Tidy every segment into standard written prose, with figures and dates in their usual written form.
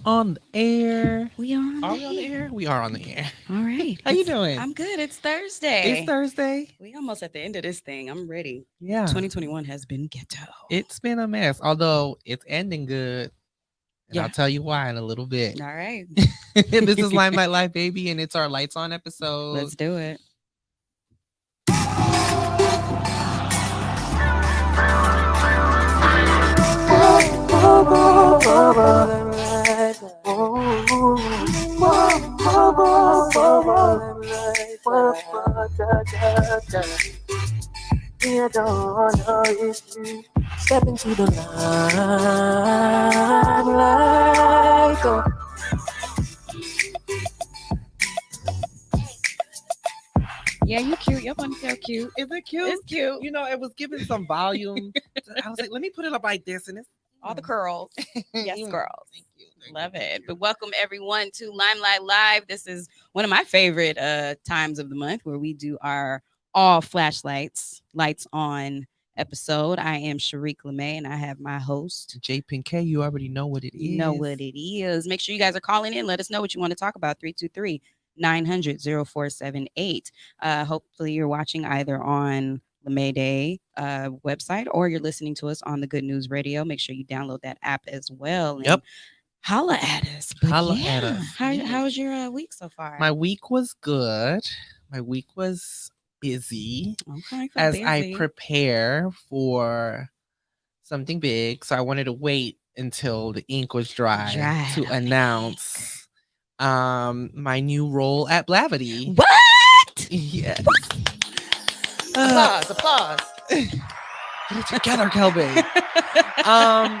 On the air. We are on Are the we on the air. air? We are on the air. All right. How you doing? I'm good. It's It's Thursday. Thursday. We almost at the end of this thing. I'm ready. Yeah. 2021 has been ghetto. It's been a mess, although it's ending good. And I'll Yeah. tell you why in a little bit. All right. This is Limelight Live, baby, and it's our Lights On episode. Let's do it. I don't know if you step into the limelight. Oh. Yeah, you cute. Your ponytail cute. Is it cute? It's cute. You know, it was giving some volume. I was like, let me put it up like this, and it's All the curls. Yes, You- girls. Thank you. Love thank it. you. But welcome everyone to Limelight Live. This is one of my favorite times of the month where we do our all flashlights, lights on episode. I am Shariq LeMay and I have my host. J Pink K, you already know what it is. You know what it is. Make sure you guys are calling in. Let us know what you want to talk about. 323 900 0478. Hopefully, you're watching either on the Mayday website or you're listening to us on the Good News Radio. Make sure you download that app as well. And Yep. holla at us. But Holla at us. How was your week so far? My week was good. My week was busy okay, so as busy. I prepare for something big. So I wanted to wait until the ink was dry Dry to on the announce my new role at Blavity. What? Yes. Applause. Get it together, Kelby.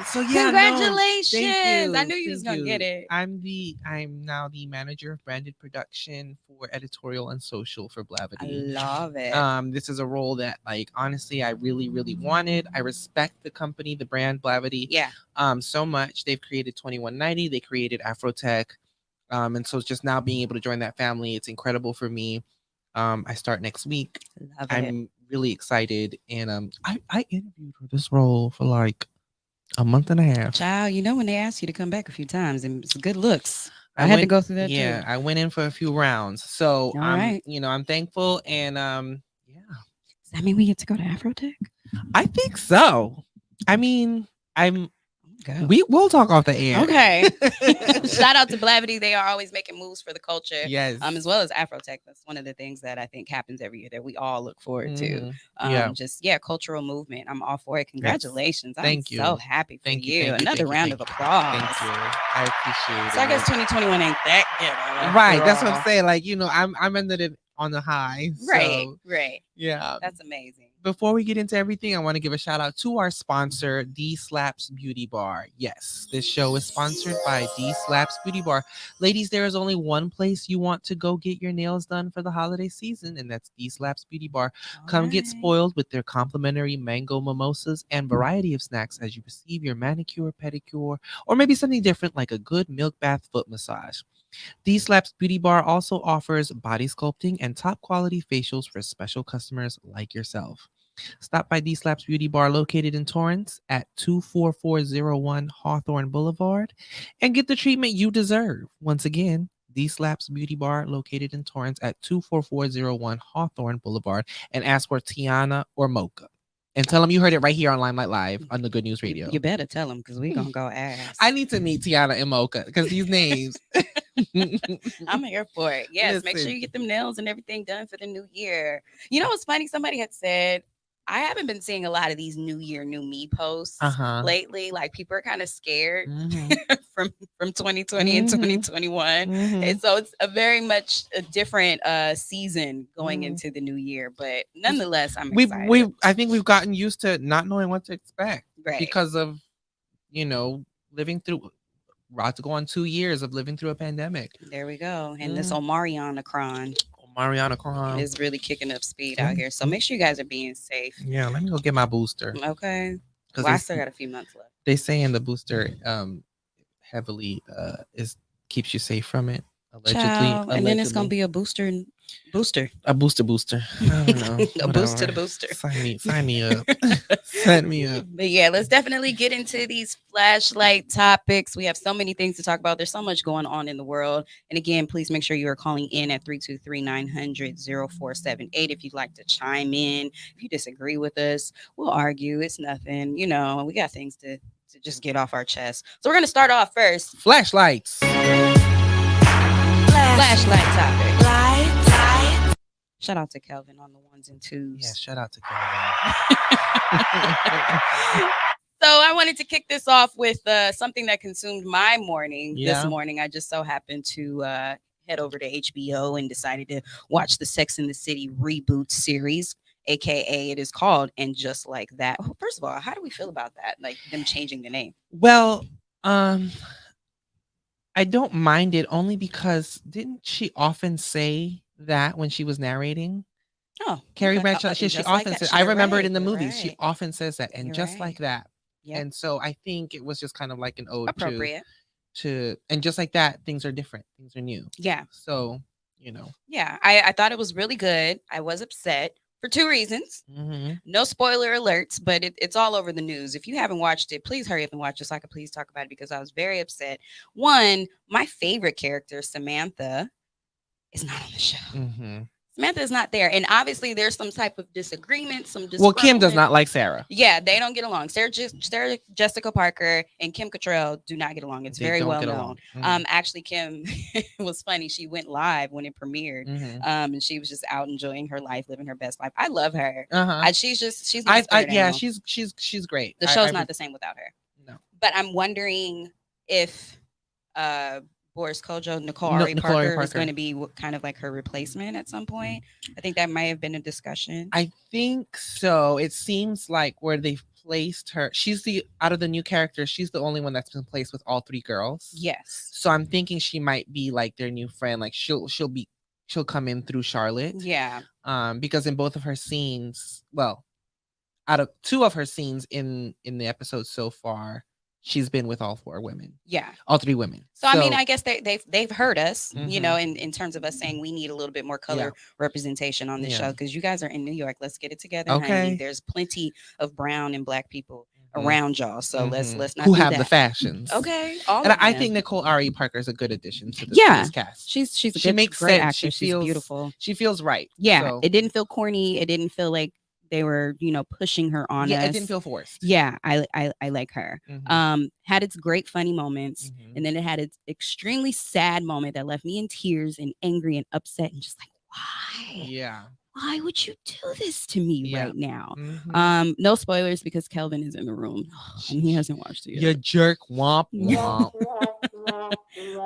So yeah, Congratulations. No, I knew you was gonna get it. I'm now the manager of branded production for editorial and social for I Blavity. love it. This is a role that, like, honestly, I really, really wanted. I respect the company, the brand Blavity, Yeah. so much. They've created 2190, they created Afrotech, and so it's just now being able to join that family. It's incredible for me. I start next week. Love it. I'm really excited, and I interviewed for this role for like a month and a half. Child, you know when they ask you to come back a few times and it's good looks. I had to go through that Yeah, too. I went in for a few rounds, so All I'm right. I'm thankful, and yeah, Does that mean we get to go to Afrotech? I think so. I mean, Go. we'll talk off the air. Okay. Shout out to Blavity. They are always making moves for the culture. Yes. As well as Afrotech. That's one of the things that I think happens every year that we all look forward to. Mhm. Yeah. Just cultural movement. I'm all for it. Congratulations. Thank I'm so you. happy for Thank you, you. thank you, Another thank you, round thank of you. applause. Thank you. I appreciate it. So I guess 2021 ain't that good. Right. That's what I'm saying. Like, I'm ended it on the high. Right. So, Right. yeah. That's amazing. Before we get into everything, I want to give a shout out to our sponsor, D Slaps Beauty Bar. Yes, this show is sponsored by D Slaps Beauty Bar. Ladies, there is only one place you want to go get your nails done for the holiday season, and that's D Slaps Beauty Bar. Come get spoiled with their complimentary mango mimosas and variety of snacks as you receive your manicure, pedicure, or maybe something different like a good milk bath foot massage. D Slaps Beauty Bar also offers body sculpting and top quality facials for special customers like yourself. Stop by D Slaps Beauty Bar located in Torrance at 24401 Hawthorne Boulevard and get the treatment you deserve. Once again, D Slaps Beauty Bar located in Torrance at 24401 Hawthorne Boulevard, and ask for Tiana or Mocha. And tell them you heard it right here on Limelight Live on the Good News Radio. You better tell them because we're going to go ask. I need to meet Tiana and Mocha because these names. I'm here for it. Yes, make sure Listen. you get them nails and everything done for the new year. You know what's funny? Somebody had said, I haven't been seeing a lot of these New Year, New Me posts lately. Like people are kind of scared from 2020 and 2021. And so it's a very much a different season going into the new year. But nonetheless, I'm excited. I think we've gotten used to not knowing what to expect Right. because of, living through, about to go on 2 years of living through a pandemic. There we go. And this Mariana Cron is really kicking up speed out here. So make sure you guys are being safe. Yeah, let me go get my booster. Okay. Well, I still got a few months left. They saying the booster heavily keeps you safe from it. Allegedly. And then it's gonna be a booster Booster. A booster. I don't know. A boost to the booster. Sign me up. Sign me up. But yeah, let's definitely get into these flashlight topics. We have so many things to talk about. There's so much going on in the world. And again, please make sure you are calling in at 323-900-0478 if you'd like to chime in. If you disagree with us, we'll argue. It's nothing. You know, we got things to just get off our chest. So we're going to start off first. Flashlights. Flashlight topic. Light. Shout out to Kelvin on the ones and twos. Yeah, shout out to Kelvin. So I wanted to kick this off with something that consumed my morning. Yeah. This morning, I just so happened to head over to HBO and decided to watch the Sex and the City reboot series, aka it is called And Just Like That. Well, first of all, how do we feel about that? Like them changing the name? Well, I don't mind it only because didn't she often say that when she was narrating? Oh, Carrie Bradshaw, she often like says, I remember it in the movies. Right. She often says that, and just like that. Yep. And so I think it was just kind of like an ode to and just like that, things are different, things are new. Yeah. So, you know. Yeah, I thought it was really good. I was upset for two reasons. Mm-hmm. No spoiler alerts, but it's all over the news. If you haven't watched it, please hurry up and watch it so I can please talk about it because I was very upset. One, my favorite character, Samantha, is not on the show. Mm-hmm. Samantha is not there. And obviously there's some type of disagreement, Well, Kim does not like Sarah. Yeah, they don't get along. Sarah Jessica Parker and Kim Cattrall do not get along. It's very well known. Mm-hmm. Actually, Kim was funny. She went live when it premiered. Mm-hmm. And she was just out enjoying her life, living her best life. I love her. Uh-huh. She's not she's great. The show's not the same without her. No. But I'm wondering if Boris Kojo, Nicole Parker is going to be kind of like her replacement at some point. I think that might have been a discussion. I think so. It seems like where they've placed her, she's out of the new characters, she's the only one that's been placed with all three girls. Yes. So I'm thinking she might be like their new friend. Like she'll come in through Charlotte. Yeah. Because in both of her scenes, well, out of two of her scenes in the episode so far, she's been with all four women. Yeah. All three women. So I mean, I guess they've heard us, mm-hmm. you know, in terms of us saying we need a little bit more color representation on this show because you guys are in New York. Let's get it together. Okay. Honey. There's plenty of brown and black people around y'all. So let's not who have the fashions. Okay. I think Nicole R.E. Parker is a good addition to this cast. She makes great sense. Actress. She's beautiful. She feels right. Yeah. So. It didn't feel corny. It didn't feel like they were, pushing her on us. Yeah, it didn't feel forced. Yeah, I like her. Mm-hmm. Had its great funny moments, and then it had its extremely sad moment that left me in tears and angry and upset and just like, why? Yeah. Why would you do this to me right now? Mm-hmm. No spoilers because Kelvin is in the room and he hasn't watched it yet. You jerk, womp womp.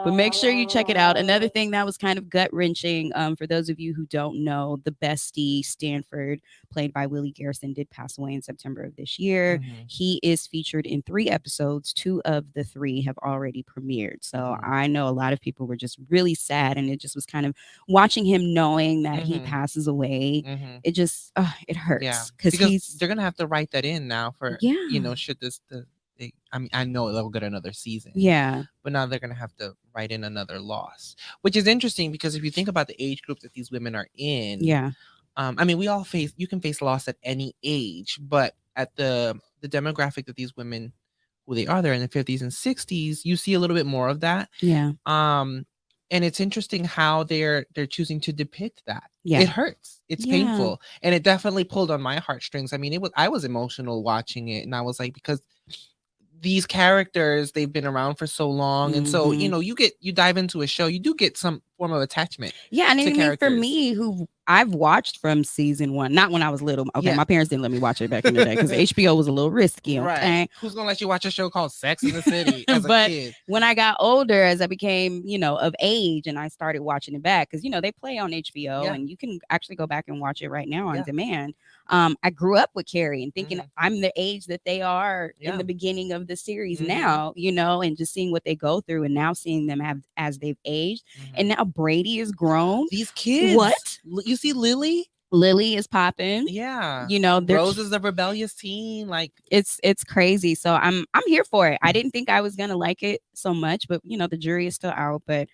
But make sure you check it out. Another thing that was kind of gut-wrenching, for those of you who don't know, the bestie Stanford, played by Willie Garrison, did pass away in September of this year. Mm-hmm. He is featured in 3 episodes. 2 of the 3 have already premiered. So I know a lot of people were just really sad, and it just was kind of watching him knowing that he passes away. It just it hurts. Yeah, because they're gonna have to write that in now for should this I know they'll get another season. Yeah. But now they're going to have to write in another loss, which is interesting because if you think about the age group that these women are in. Yeah. I mean, you can face loss at any age, but at the demographic that these women, who they are, they're in the 50s and 60s, you see a little bit more of that. Yeah. And it's interesting how they're choosing to depict that. Yeah. It hurts. It's painful. And it definitely pulled on my heartstrings. I mean, I was emotional watching it, and I was like, because these characters, they've been around for so long, and so you dive into a show, you do get some form of attachment. Yeah, and I mean, for me, who I've watched from season 1, not when I was little. Okay, my parents didn't let me watch it back in the day because HBO was a little risky. Okay? Right? Who's gonna let you watch a show called Sex in the City as a kid? When I got older, as I became of age, and I started watching it back because they play on HBO, and you can actually go back and watch it right now on demand. I grew up with Carrie and thinking I'm the age that they are in the beginning of the series now, and just seeing what they go through, and now seeing them as they've aged, and now Brady is grown. These kids, what you see, Lily is popping. Yeah, Rose is the rebellious teen. Like it's crazy. So I'm here for it. I didn't think I was gonna like it so much, but the jury is still out. But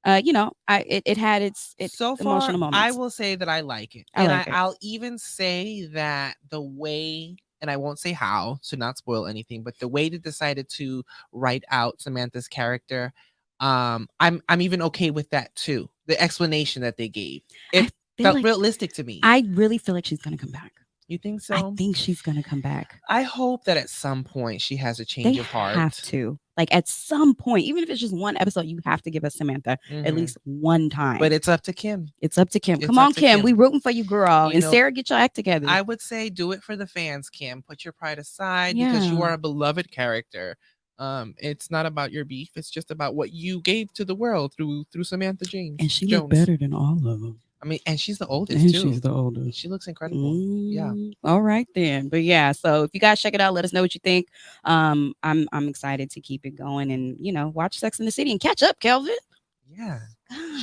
it had its so far, emotional moments. I will say that I like it. I like it. I'll even say that the way, and I won't say how to not spoil anything, but the way they decided to write out Samantha's character, I'm even okay with that too. The explanation that they gave, it felt realistic to me. I really feel like she's gonna come back. You think so? I think she's gonna come back. I hope that at some point she has a change of heart. They have to. Like at some point, even if it's just one episode, you have to give us Samantha at least one time. But it's up to Kim. It's up to Kim. Come on, Kim. We rooting for you, girl. And Sarah, get your act together. I would say do it for the fans, Kim. Put your pride aside because you are a beloved character. It's not about your beef. It's just about what you gave to the world through Samantha James. And she looked better than all of them. I mean, and she's the oldest too. She's the oldest. She looks incredible. Yeah. All right then. But yeah, so if you guys check it out, let us know what you think. I'm excited to keep it going and watch Sex in the City and catch up, Kelvin. Yeah.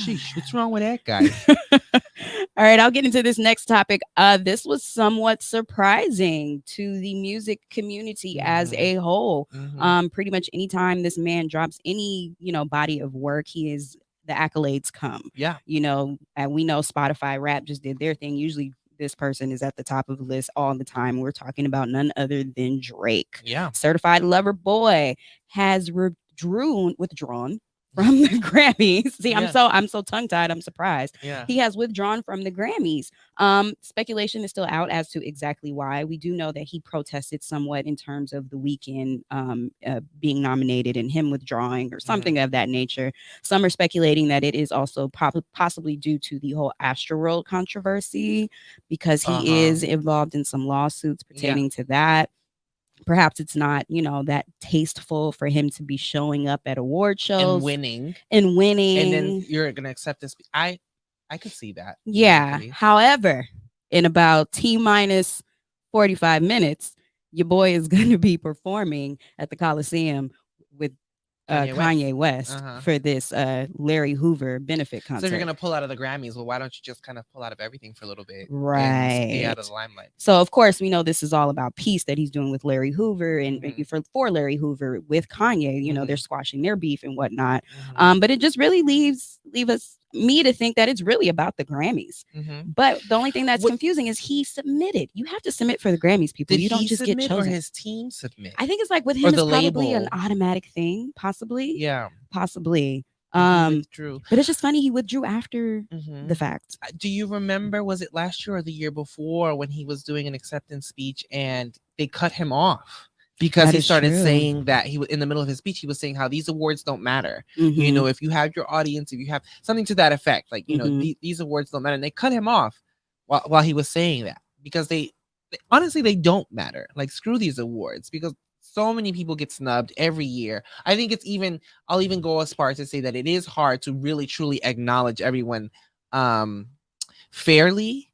Sheesh, what's wrong with that guy? All right, I'll get into this next topic. This was somewhat surprising to the music community as a whole. Pretty much anytime this man drops any, body of work, the accolades come. Yeah. And we know Spotify Rap just did their thing. Usually this person is at the top of the list all the time. We're talking about none other than Drake. Yeah. Certified Lover Boy has withdrawn from the Grammys. See, I'm so tongue-tied. I'm surprised. Yeah. He has withdrawn from the Grammys. Speculation is still out as to exactly why. We do know that he protested somewhat in terms of The Weeknd being nominated and him withdrawing or something of that nature. Some are speculating that it is also possibly due to the whole Astroworld controversy because he is involved in some lawsuits pertaining to that. Perhaps it's not, that tasteful for him to be showing up at award shows and winning, and then you're gonna accept this. I could see that. Yeah. However, in about T-minus 45 minutes, your boy is going to be performing at the Coliseum with Kanye West for this Larry Hoover benefit concert. So if you're gonna pull out of the Grammys, well, why don't you just kind of pull out of everything for a little bit, right? And stay out of the limelight. So of course we know this is all about peace that he's doing with Larry Hoover and for Larry Hoover with Kanye. They're squashing their beef and whatnot. But it just really leaves me to think that it's really about the Grammys. But the only thing that's confusing is he submitted. You have to submit for the Grammys, people. You don't just get chosen. Or his team submit? I think it's like with him, it's probably an automatic thing, possibly. Yeah, possibly. True. But it's just funny he withdrew after the fact. Do you remember? Was it last year or the year before when he was doing an acceptance speech and they cut him off? Because he started saying that he was in the middle of his speech, he was saying how these awards don't matter. If you have your audience, if you have something to that effect, like, these awards don't matter. And they cut him off while he was saying that because they honestly, they don't matter. Like, screw these awards because so many people get snubbed every year. I think I'll even go as far as to say that it is hard to really, truly acknowledge everyone fairly.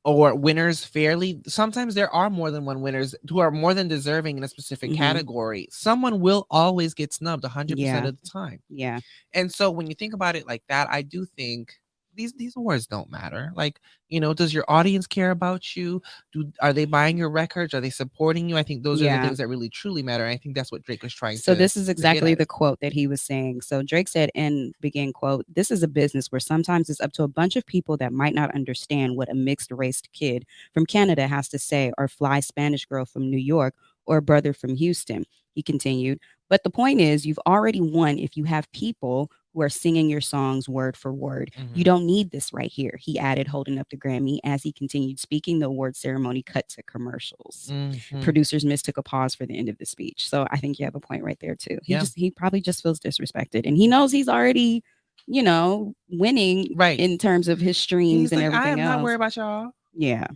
Or winners fairly. Sometimes there are more than one winners who are more than deserving in a specific category. Someone will always get snubbed 100% of the time. Yeah. And so when you think about it like that, I do think these awards don't matter. Like, does your audience care about you? Are they buying your records? Are they supporting you? I think those are the things that really truly matter. And I think that's what Drake was trying to. So this is exactly the quote that he was saying. So Drake said, and began quote, "This is a business where sometimes it's up to a bunch of people that might not understand what a mixed race kid from Canada has to say, or fly Spanish girl from New York, or a brother from Houston." He continued, "But the point is, you've already won if you have people who are singing your songs word for word. You don't need this right here," he added, holding up the Grammy. As he continued speaking, the award ceremony cut to commercials. Producers mistook a pause for the end of the speech. So I think you have a point right there too. He probably just feels disrespected, and he knows he's already, winning in terms of his streams and everything else. I'm not worried about y'all. Yeah.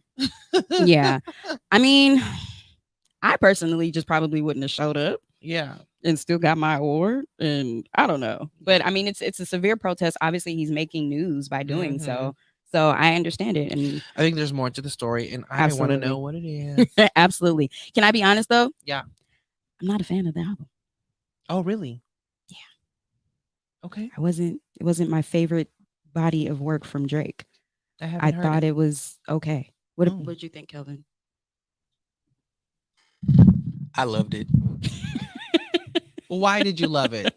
Yeah. I mean, I personally just probably wouldn't have showed up. Yeah. And still got my award. And I don't know. But I mean, it's a severe protest. Obviously, he's making news by doing so. So I understand it. And I think there's more to the story. And I want to know what it is. Absolutely. Can I be honest, though? Yeah. I'm not a fan of the album. Oh, really? Yeah. Okay. It wasn't my favorite body of work from Drake. I thought it was okay. What did you think, Kelvin? I loved it. Why did you love it?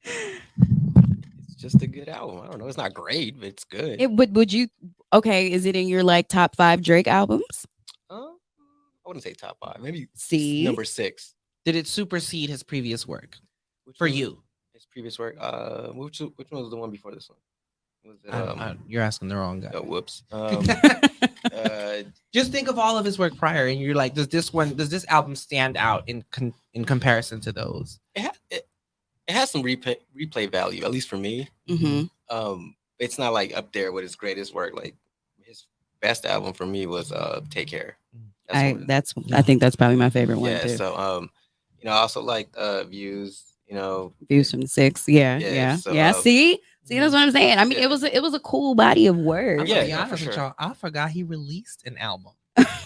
It's just a good album. I don't know. It's not great, but it's good. Would you? Okay, is it in your like top 5 Drake albums? I wouldn't say top 5. Maybe See, number 6. Did it supersede his previous work Which for one- you? His previous work. Which one was the one before this one? Was it You're asking the wrong guy. oh, whoops. Just think of all of his work prior, and you're like, does this album stand out in comparison to those? It has some replay value, at least for me. Mm-hmm. It's not like up there with his greatest work. Like his best album for me was Take Care. I think that's probably my favorite one too. So I also like Views. Views from the 6. Yeah. See, that's what I'm saying. I mean, it was a cool body of work. I'm gonna be honest with y'all. I forgot he released an album.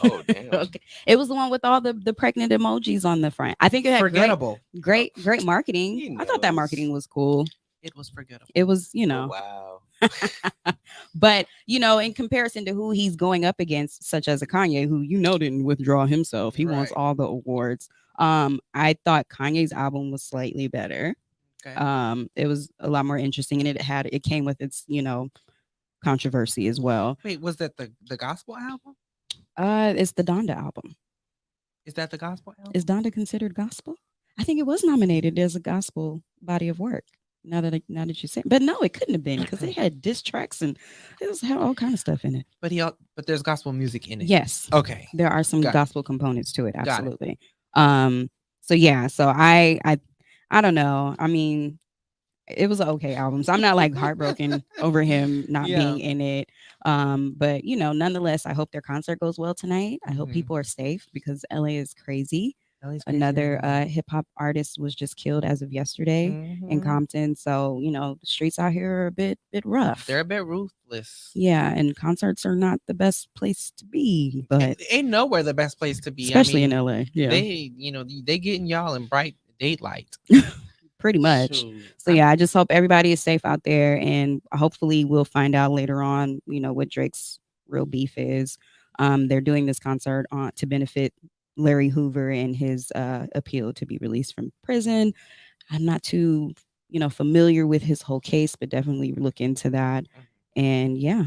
Oh damn! Okay. It was the one with all the pregnant emojis on the front. I think it had forgettable. Great marketing. I thought that marketing was cool. It was forgettable. It was, Oh, wow. But in comparison to who he's going up against, such as a Kanye, who didn't withdraw himself, he wants all the awards. I thought Kanye's album was slightly better. Okay. It was a lot more interesting, and it came with its controversy as well. Wait, was that the gospel album? It's the Donda album. Is that the gospel album? Is Donda considered gospel? I think it was nominated as a gospel body of work. Now that you say, but no, it couldn't have been because it had diss tracks and it had all kind of stuff in it. But there's gospel music in it. Yes. Okay. There are some gospel components to it. Absolutely. So yeah. So I don't know. I mean, it was an okay album. So I'm not like heartbroken over him not being in it. But nonetheless, I hope their concert goes well tonight. I hope people are safe because LA is crazy. Another hip hop artist was just killed as of yesterday in Compton. So, the streets out here are a bit rough. They're a bit ruthless. Yeah, and concerts are not the best place to be, but ain't nowhere the best place to be. Especially in LA. Yeah. They getting y'all in bright daylight. Pretty much. So yeah, I just hope everybody is safe out there, and hopefully we'll find out later on, what Drake's real beef is. They're doing this concert to benefit Larry Hoover and his appeal to be released from prison. I'm not too, familiar with his whole case, but definitely look into that. And yeah,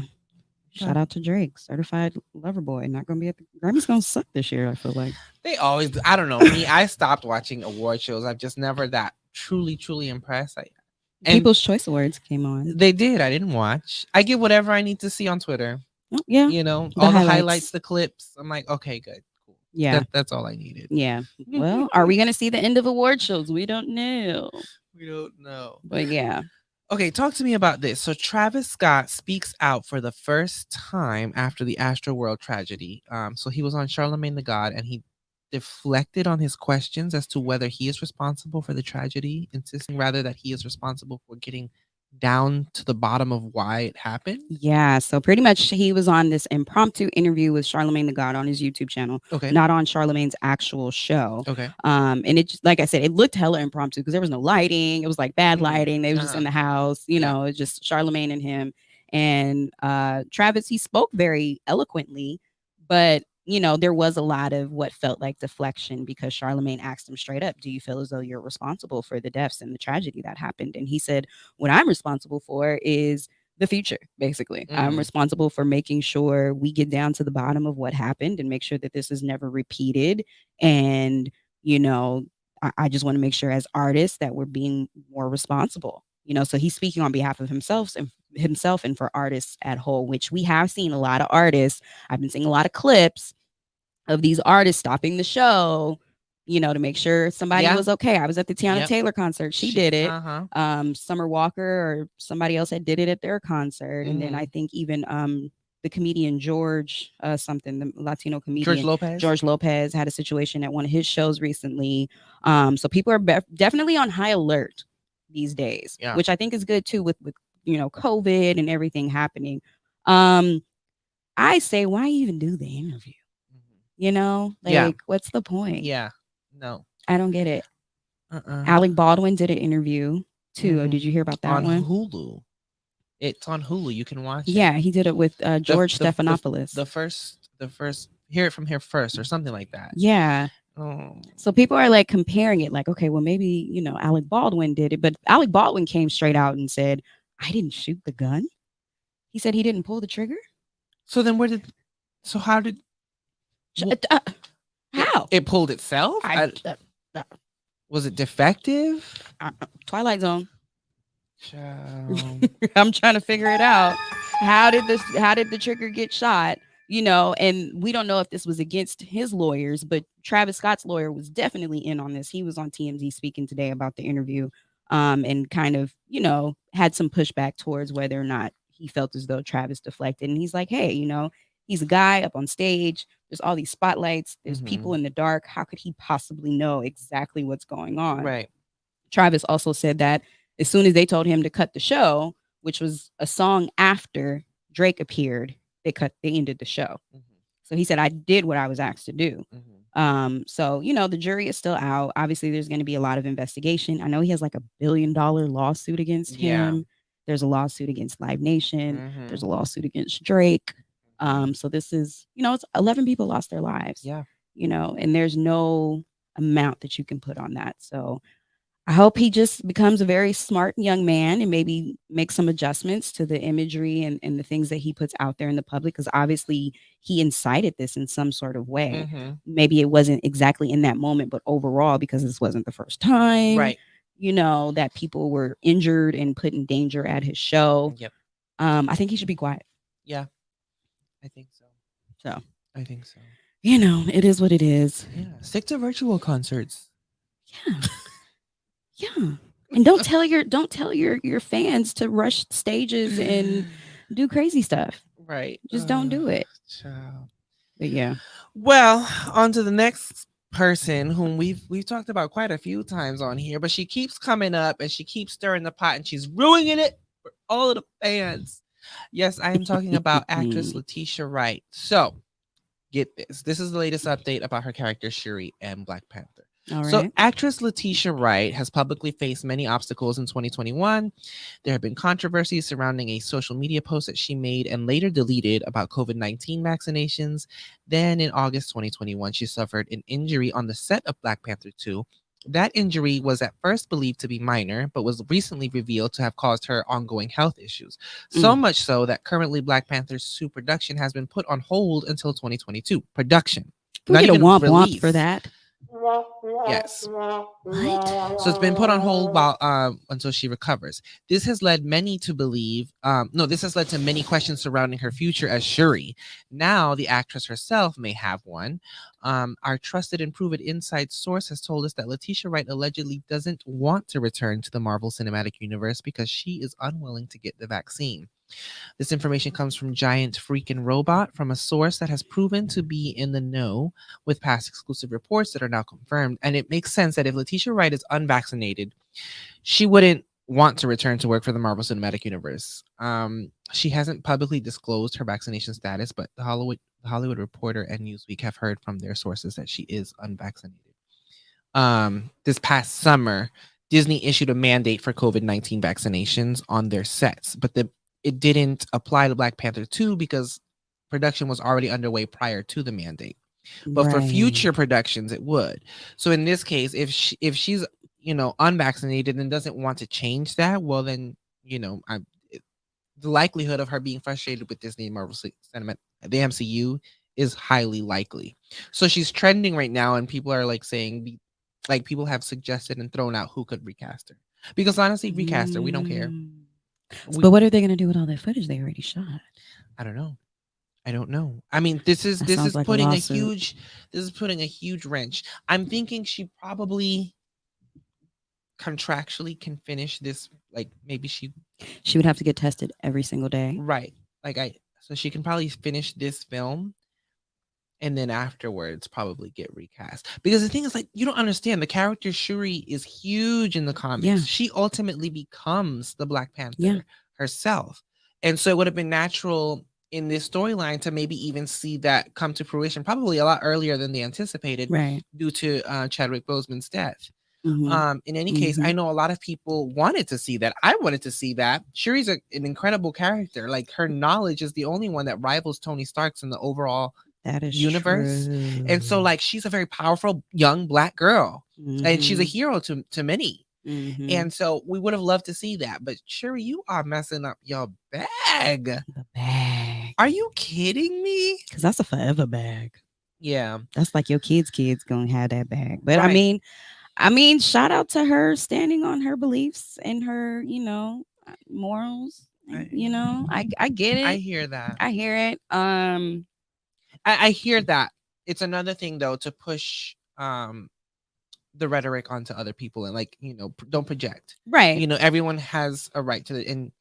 shout out to Drake, certified lover boy. Not gonna be at the Grammys. Gonna suck this year. I feel like they always. I don't know. Me, I stopped watching award shows. I've just never that truly impressed. People's Choice Awards came on. They did. I didn't watch. I get whatever I need to see on Twitter. Oh, yeah, all the highlights, the clips. I'm like, okay, good. Yeah, that's all I needed. Yeah. Well, are we gonna see the end of award shows? We don't know. But yeah. Okay, talk to me about this. So Travis Scott speaks out for the first time after the Astroworld tragedy. So he was on Charlemagne the God, and he deflected on his questions as to whether he is responsible for the tragedy, insisting rather that he is responsible for getting down to the bottom of why it happened. Yeah, so pretty much he was on this impromptu interview with Charlemagne the God on his YouTube channel. Okay. Not on Charlemagne's actual show. Okay. And it just, like I said, it looked hella impromptu because there was no lighting. It was like bad lighting. They was just in the house, it's just Charlemagne and him. And Travis, he spoke very eloquently, but there was a lot of what felt like deflection because Charlemagne asked him straight up, do you feel as though you're responsible for the deaths and the tragedy that happened? And he said, what I'm responsible for is the future, basically. I'm responsible for making sure we get down to the bottom of what happened and make sure that this is never repeated. And, I just want to make sure as artists that we're being more responsible. So he's speaking on behalf of himself and for artists at whole, which we have seen a lot of artists. I've been seeing a lot of clips of these artists stopping the show, to make sure somebody was okay. I was at the Tiana Taylor concert. She did it. Summer Walker or somebody else did it at their concert. And then I think even the comedian George something, the Latino comedian George Lopez had a situation at one of his shows recently. So people are definitely on high alert these days, which I think is good too with COVID and everything happening. I say, why even do the interview? What's the point? Yeah, no, I don't get it. Alec Baldwin did an interview too. Did you hear about that on one? Hulu. It's on Hulu. You can watch it. Yeah, he did it with George Stephanopoulos. The first hear it from here first or something like that. Yeah. So people are like comparing it like, okay, well maybe, Alec Baldwin did it, but Alec Baldwin came straight out and said, I didn't shoot the gun. He said he didn't pull the trigger. So then how did how it pulled itself? Was it defective? Twilight Zone. I'm trying to figure it out. How did the trigger get shot? And we don't know if this was against his lawyers, but Travis Scott's lawyer was definitely in on this. He was on TMZ speaking today about the interview, and kind of, had some pushback towards whether or not he felt as though Travis deflected. And he's like, hey, he's a guy up on stage. There's all these spotlights. There's people in the dark. How could he possibly know exactly what's going on? Right. Travis also said that as soon as they told him to cut the show, which was a song after Drake appeared, they ended the show. So he said, I did what I was asked to do. So, the jury is still out. Obviously, there's going to be a lot of investigation. I know he has like $1 billion lawsuit against him. There's a lawsuit against Live Nation. There's a lawsuit against Drake. So this is, it's 11 people lost their lives. Yeah. And there's no amount that you can put on that. So I hope he just becomes a very smart young man and maybe make some adjustments to the imagery and the things that he puts out there in the public, because obviously he incited this in some sort of way. Maybe it wasn't exactly in that moment, but overall, because this wasn't the first time, right? That people were injured and put in danger at his show. Yep. I think he should be quiet. Yeah, I think so. I think so. It is what it is. Yeah. Stick to virtual concerts. Yeah. Yeah. And don't tell your fans to rush stages and do crazy stuff. Right. Just don't do it. Child. But yeah. Well, on to the next person whom we've talked about quite a few times on here, but she keeps coming up and she keeps stirring the pot and she's ruining it for all of the fans. Yes, I am talking about actress Letitia Wright. So, get this. This is the latest update about her character Shuri and Black Panther. All right. So, actress Letitia Wright has publicly faced many obstacles in 2021. There have been controversies surrounding a social media post that she made and later deleted about COVID-19 vaccinations. Then in August 2021, she suffered an injury on the set of Black Panther 2. That injury was at first believed to be minor, but was recently revealed to have caused her ongoing health issues. So much so that currently Black Panther 2 production has been put on hold until 2022. Production. Can we get a womp for that? Yes. What? So it's been put on hold while until she recovers. This has led many to believe this has led to many questions surrounding her future as Shuri. Now the actress herself may have one. Our trusted and proven inside source has told us that Letitia Wright allegedly doesn't want to return to the Marvel Cinematic Universe because she is unwilling to get the vaccine. This information comes from Giant Freakin' Robot, from a source that has proven to be in the know with past exclusive reports that are now confirmed. And it makes sense that if Letitia Wright is unvaccinated, she wouldn't want to return to work for the Marvel Cinematic Universe. She hasn't publicly disclosed her vaccination status, but the Hollywood Reporter and Newsweek have heard from their sources that she is unvaccinated. This past summer, Disney issued a mandate for COVID-19 vaccinations on their sets, but it didn't apply to Black Panther 2 because production was already underway prior to the mandate. But for future productions, it would. So in this case, if she's unvaccinated and doesn't want to change that, well then the likelihood of her being frustrated with Disney and Marvel Cinematic, the MCU, is highly likely. So she's trending right now, and people are saying, people have suggested and thrown out who could recast her, because honestly, recast her, we don't care. But what are they going to do with all that footage they already shot? I don't know. I mean, this is like putting a huge wrench. I'm thinking she probably contractually can finish this. Maybe she would have to get tested every single day, right? So she can probably finish this film, and then afterwards probably get recast. Because the thing is, you don't understand, the character Shuri is huge in the comics. Yeah. She ultimately becomes the Black Panther herself. And so it would have been natural in this storyline to maybe even see that come to fruition probably a lot earlier than they anticipated, right, due to Chadwick Boseman's death. Mm-hmm. In any case, I know a lot of people wanted to see that. I wanted to see that. Shuri's an incredible character. Her knowledge is the only one that rivals Tony Stark's in the overall universe. True. And so she's a very powerful young Black girl, and she's a hero to many. And so we would have loved to see that. But Shuri, you are messing up your bag. The bag. Are you kidding me? Because that's a forever bag. Yeah. That's like your kids' gonna have that bag. But right. I mean, shout out to her standing on her beliefs and her, morals. I get it. I hear that. I hear it. I hear that. It's another thing though to push the rhetoric onto other people and don't project. Right. Everyone has a right to it, and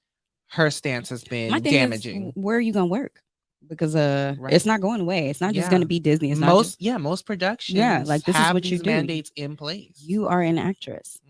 her stance has been damaging. Where are you gonna work? Because it's not going away. It's not just going to be Disney. It's most productions like this is what you do. Mandates in place. You are an actress,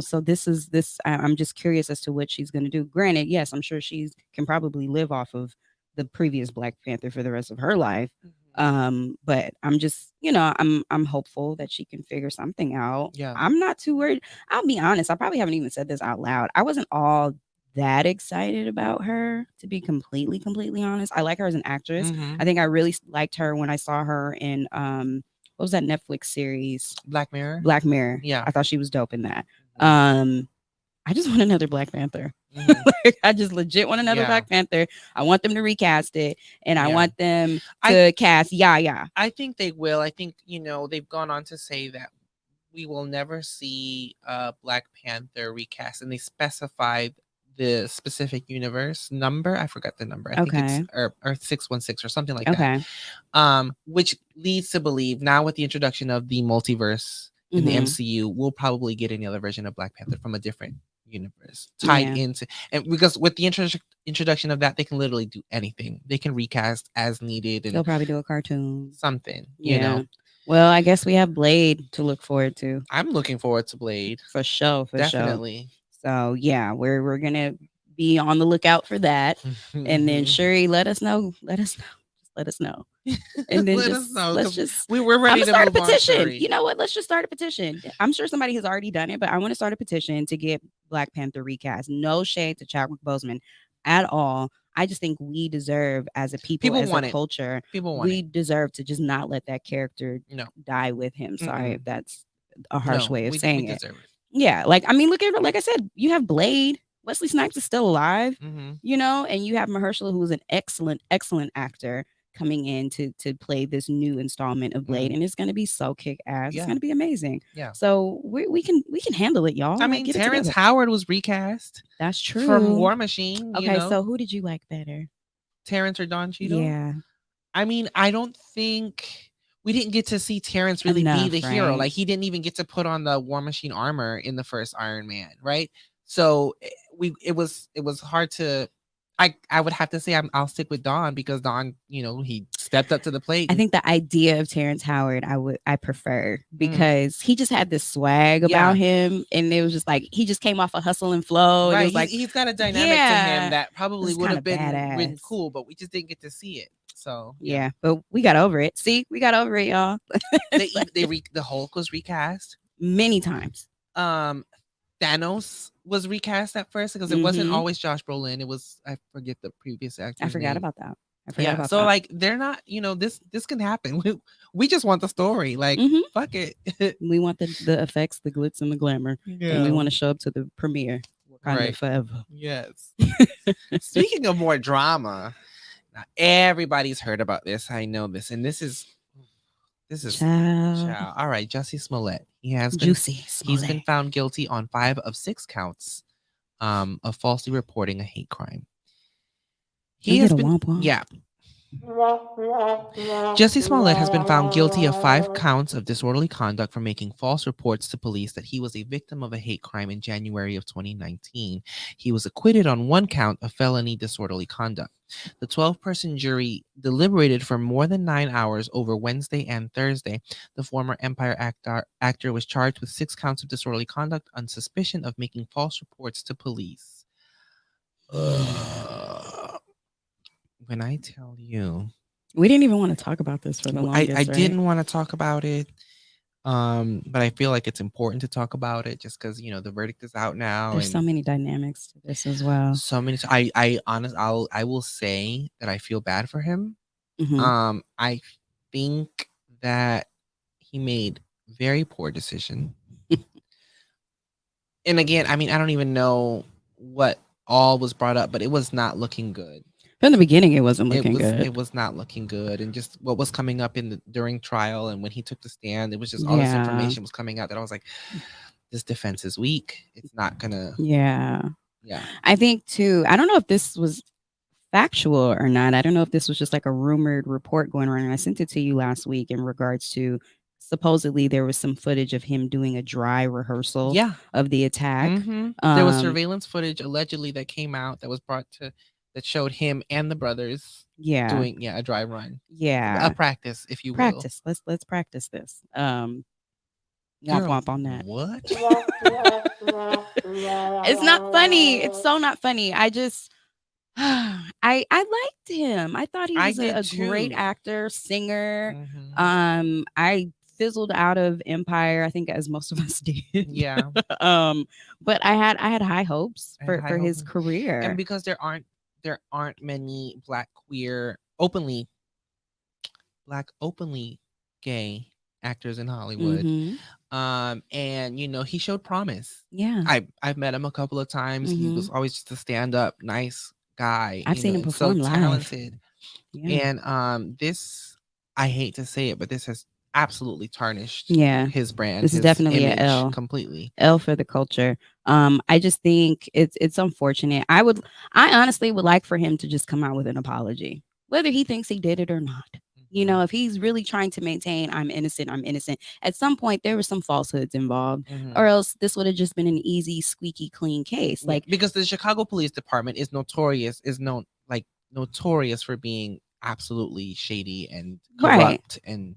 so this is I'm just curious as to what she's going to do. Granted, yes, I'm sure she can probably live off of the previous Black Panther for the rest of her life. But I'm just, I'm hopeful that she can figure something out. Yeah. I'm not too worried. I'll be honest. I probably haven't even said this out loud. I wasn't all that excited about her, to be completely honest. I like her as an actress. I think I really liked her when I saw her in what was that Netflix series? Black Mirror. Yeah. I thought she was dope in that. I just want another Black Panther. Like, I just legit want another Black Panther. I want them to recast it, and I want them to cast Yaya. I think they will. I think, they've gone on to say that we will never see Black Panther recast, and they specified the specific universe number. I forgot the number. I think it's Earth 616 or something like that. Which leads to believe now with the introduction of the multiverse in the MCU, we'll probably get another version of Black Panther from a different universe tied into, and because with the introduction of that, they can literally do anything. They can recast as needed, and they'll probably do a cartoon, something. You know. Well, I guess we have Blade to look forward to. I'm looking forward to Blade for sure. Definitely. So yeah, we're gonna be on the lookout for that, and then Shuri, let us know. Just let us know, and then we're ready to start move a petition. On, you know what? Let's just start a petition. I'm sure somebody has already done it, but I want to start a petition to get Black Panther recast. No shade to Chadwick Boseman at all. I just think we deserve, as a people as a culture, we deserve to just not let that character die with him. Sorry if that's a harsh way of saying it. Yeah, like look at, like I said, you have Blade. Wesley Snipes is still alive, and you have Mahershala, who is an excellent actor, coming in to play this new installment of Blade, and it's going to be so kick ass. It's going to be amazing. Yeah. So we can handle it, y'all. I mean, Terrence Howard was recast. That's true. From War Machine. Okay, so who did you like better, Terrence or Don Cheadle? Yeah. I mean, I don't think we didn't get to see Terrence really be the hero. Like, he didn't even get to put on the War Machine armor in the first Iron Man, right? So it was hard to. I would have to say I'll stick with Don, because Don, he stepped up to the plate. I think the idea of Terrence Howard I prefer, because he just had this swag about him, and it was just like he just came off a Hustle and Flow. Right. And it was like he's got a dynamic to him that probably would have been cool, but we just didn't get to see it. So yeah, but we got over it. See, we got over it, y'all. The Hulk was recast many times. Thanos was recast at first, because it wasn't always Josh Brolin. It was, I forget the previous actor. I forgot about that. So like, they're not, this can happen. We just want the story. Like, fuck it. We want the effects, the glitz and the glamour. And we want to show up to the premiere. Wakanda forever. Yes. Speaking of more drama, now everybody's heard about this. I know this. And this is Child. All right, Jussie Smollett. He's been found guilty on 5 of 6 counts of falsely reporting a hate crime. He has been Jussie Smollett has been found guilty of 5 counts of disorderly conduct for making false reports to police that he was a victim of a hate crime in January of 2019. He was acquitted on 1 count of felony disorderly conduct. The 12-person jury deliberated for more than 9 hours over Wednesday and Thursday. The former Empire actor was charged with 6 counts of disorderly conduct on suspicion of making false reports to police. When I tell you, we didn't even want to talk about this for the longest. I didn't want to talk about it, but I feel like it's important to talk about it, just because the verdict is out now. There's so many dynamics to this as well. So many. I will say that I feel bad for him. I think that he made very poor decision. And again, I mean, I don't even know what all was brought up, but it was not looking good. From the beginning, it wasn't looking good. It was not looking good, and just what was coming up during trial and when he took the stand, it was just all this information was coming out that I was like, this defense is weak. It's not gonna. Yeah. Yeah. I think too. I don't know if this was factual or not. I don't know if this was just like a rumored report going around. And I sent it to you last week in regards to supposedly there was some footage of him doing a dry rehearsal of the attack. There was surveillance footage allegedly that came out that was brought to that showed him and the brothers doing a dry run. Yeah. A practice, if you will. Practice. Let's practice this. Womp womp on that. What? It's not funny. It's so not funny. I just I liked him. I thought he was a great actor, singer. I fizzled out of Empire, I think, as most of us did. Yeah. But I had high hopes for his career. And because there aren't many openly gay actors in Hollywood. And he showed promise. Yeah. I've met him a couple of times. He was always just a stand-up, nice guy. I've seen him perform live. Talented. Yeah. And this, I hate to say it, but this has absolutely tarnished his brand. This is definitely an L. Completely. L for the culture. I just think it's unfortunate. I honestly would like for him to just come out with an apology, whether he thinks he did it or not. If he's really trying to maintain I'm innocent. At some point there was some falsehoods involved, or else this would have just been an easy, squeaky clean case. Like, because the Chicago Police Department is notorious for being absolutely shady and corrupt and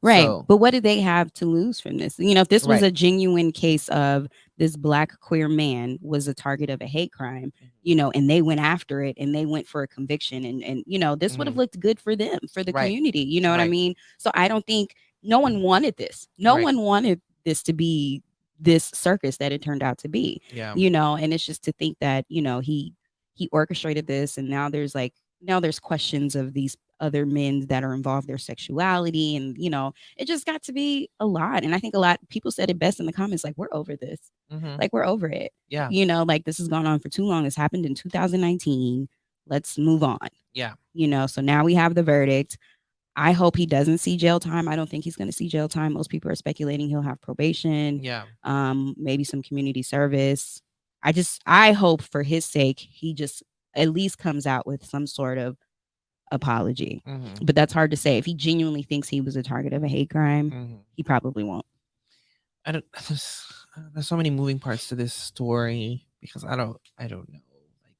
but what did they have to lose from this? If this was a genuine case of this Black queer man was a target of a hate crime, and they went after it and they went for a conviction and this would have looked good for them, for the community. You know what I mean? So I don't think no one wanted this. No one wanted this to be this circus that it turned out to be. Yeah. And it's just to think that, he orchestrated this, and now there's questions of these other men that are involved, their sexuality, and it just got to be a lot. And I think a lot people said it best in the comments, like, we're over this. Like, we're over it. Yeah. Like, this has gone on for too long. This happened in 2019. Let's move on. Yeah. So now we have the verdict. I hope he doesn't see jail time. I don't think he's going to see jail time. Most people are speculating he'll have probation. Yeah. Maybe some community service. I hope for his sake he just at least comes out with some sort of apology. But that's hard to say. If he genuinely thinks he was a target of a hate crime, he probably won't. There's so many moving parts to this story because I don't know. Like,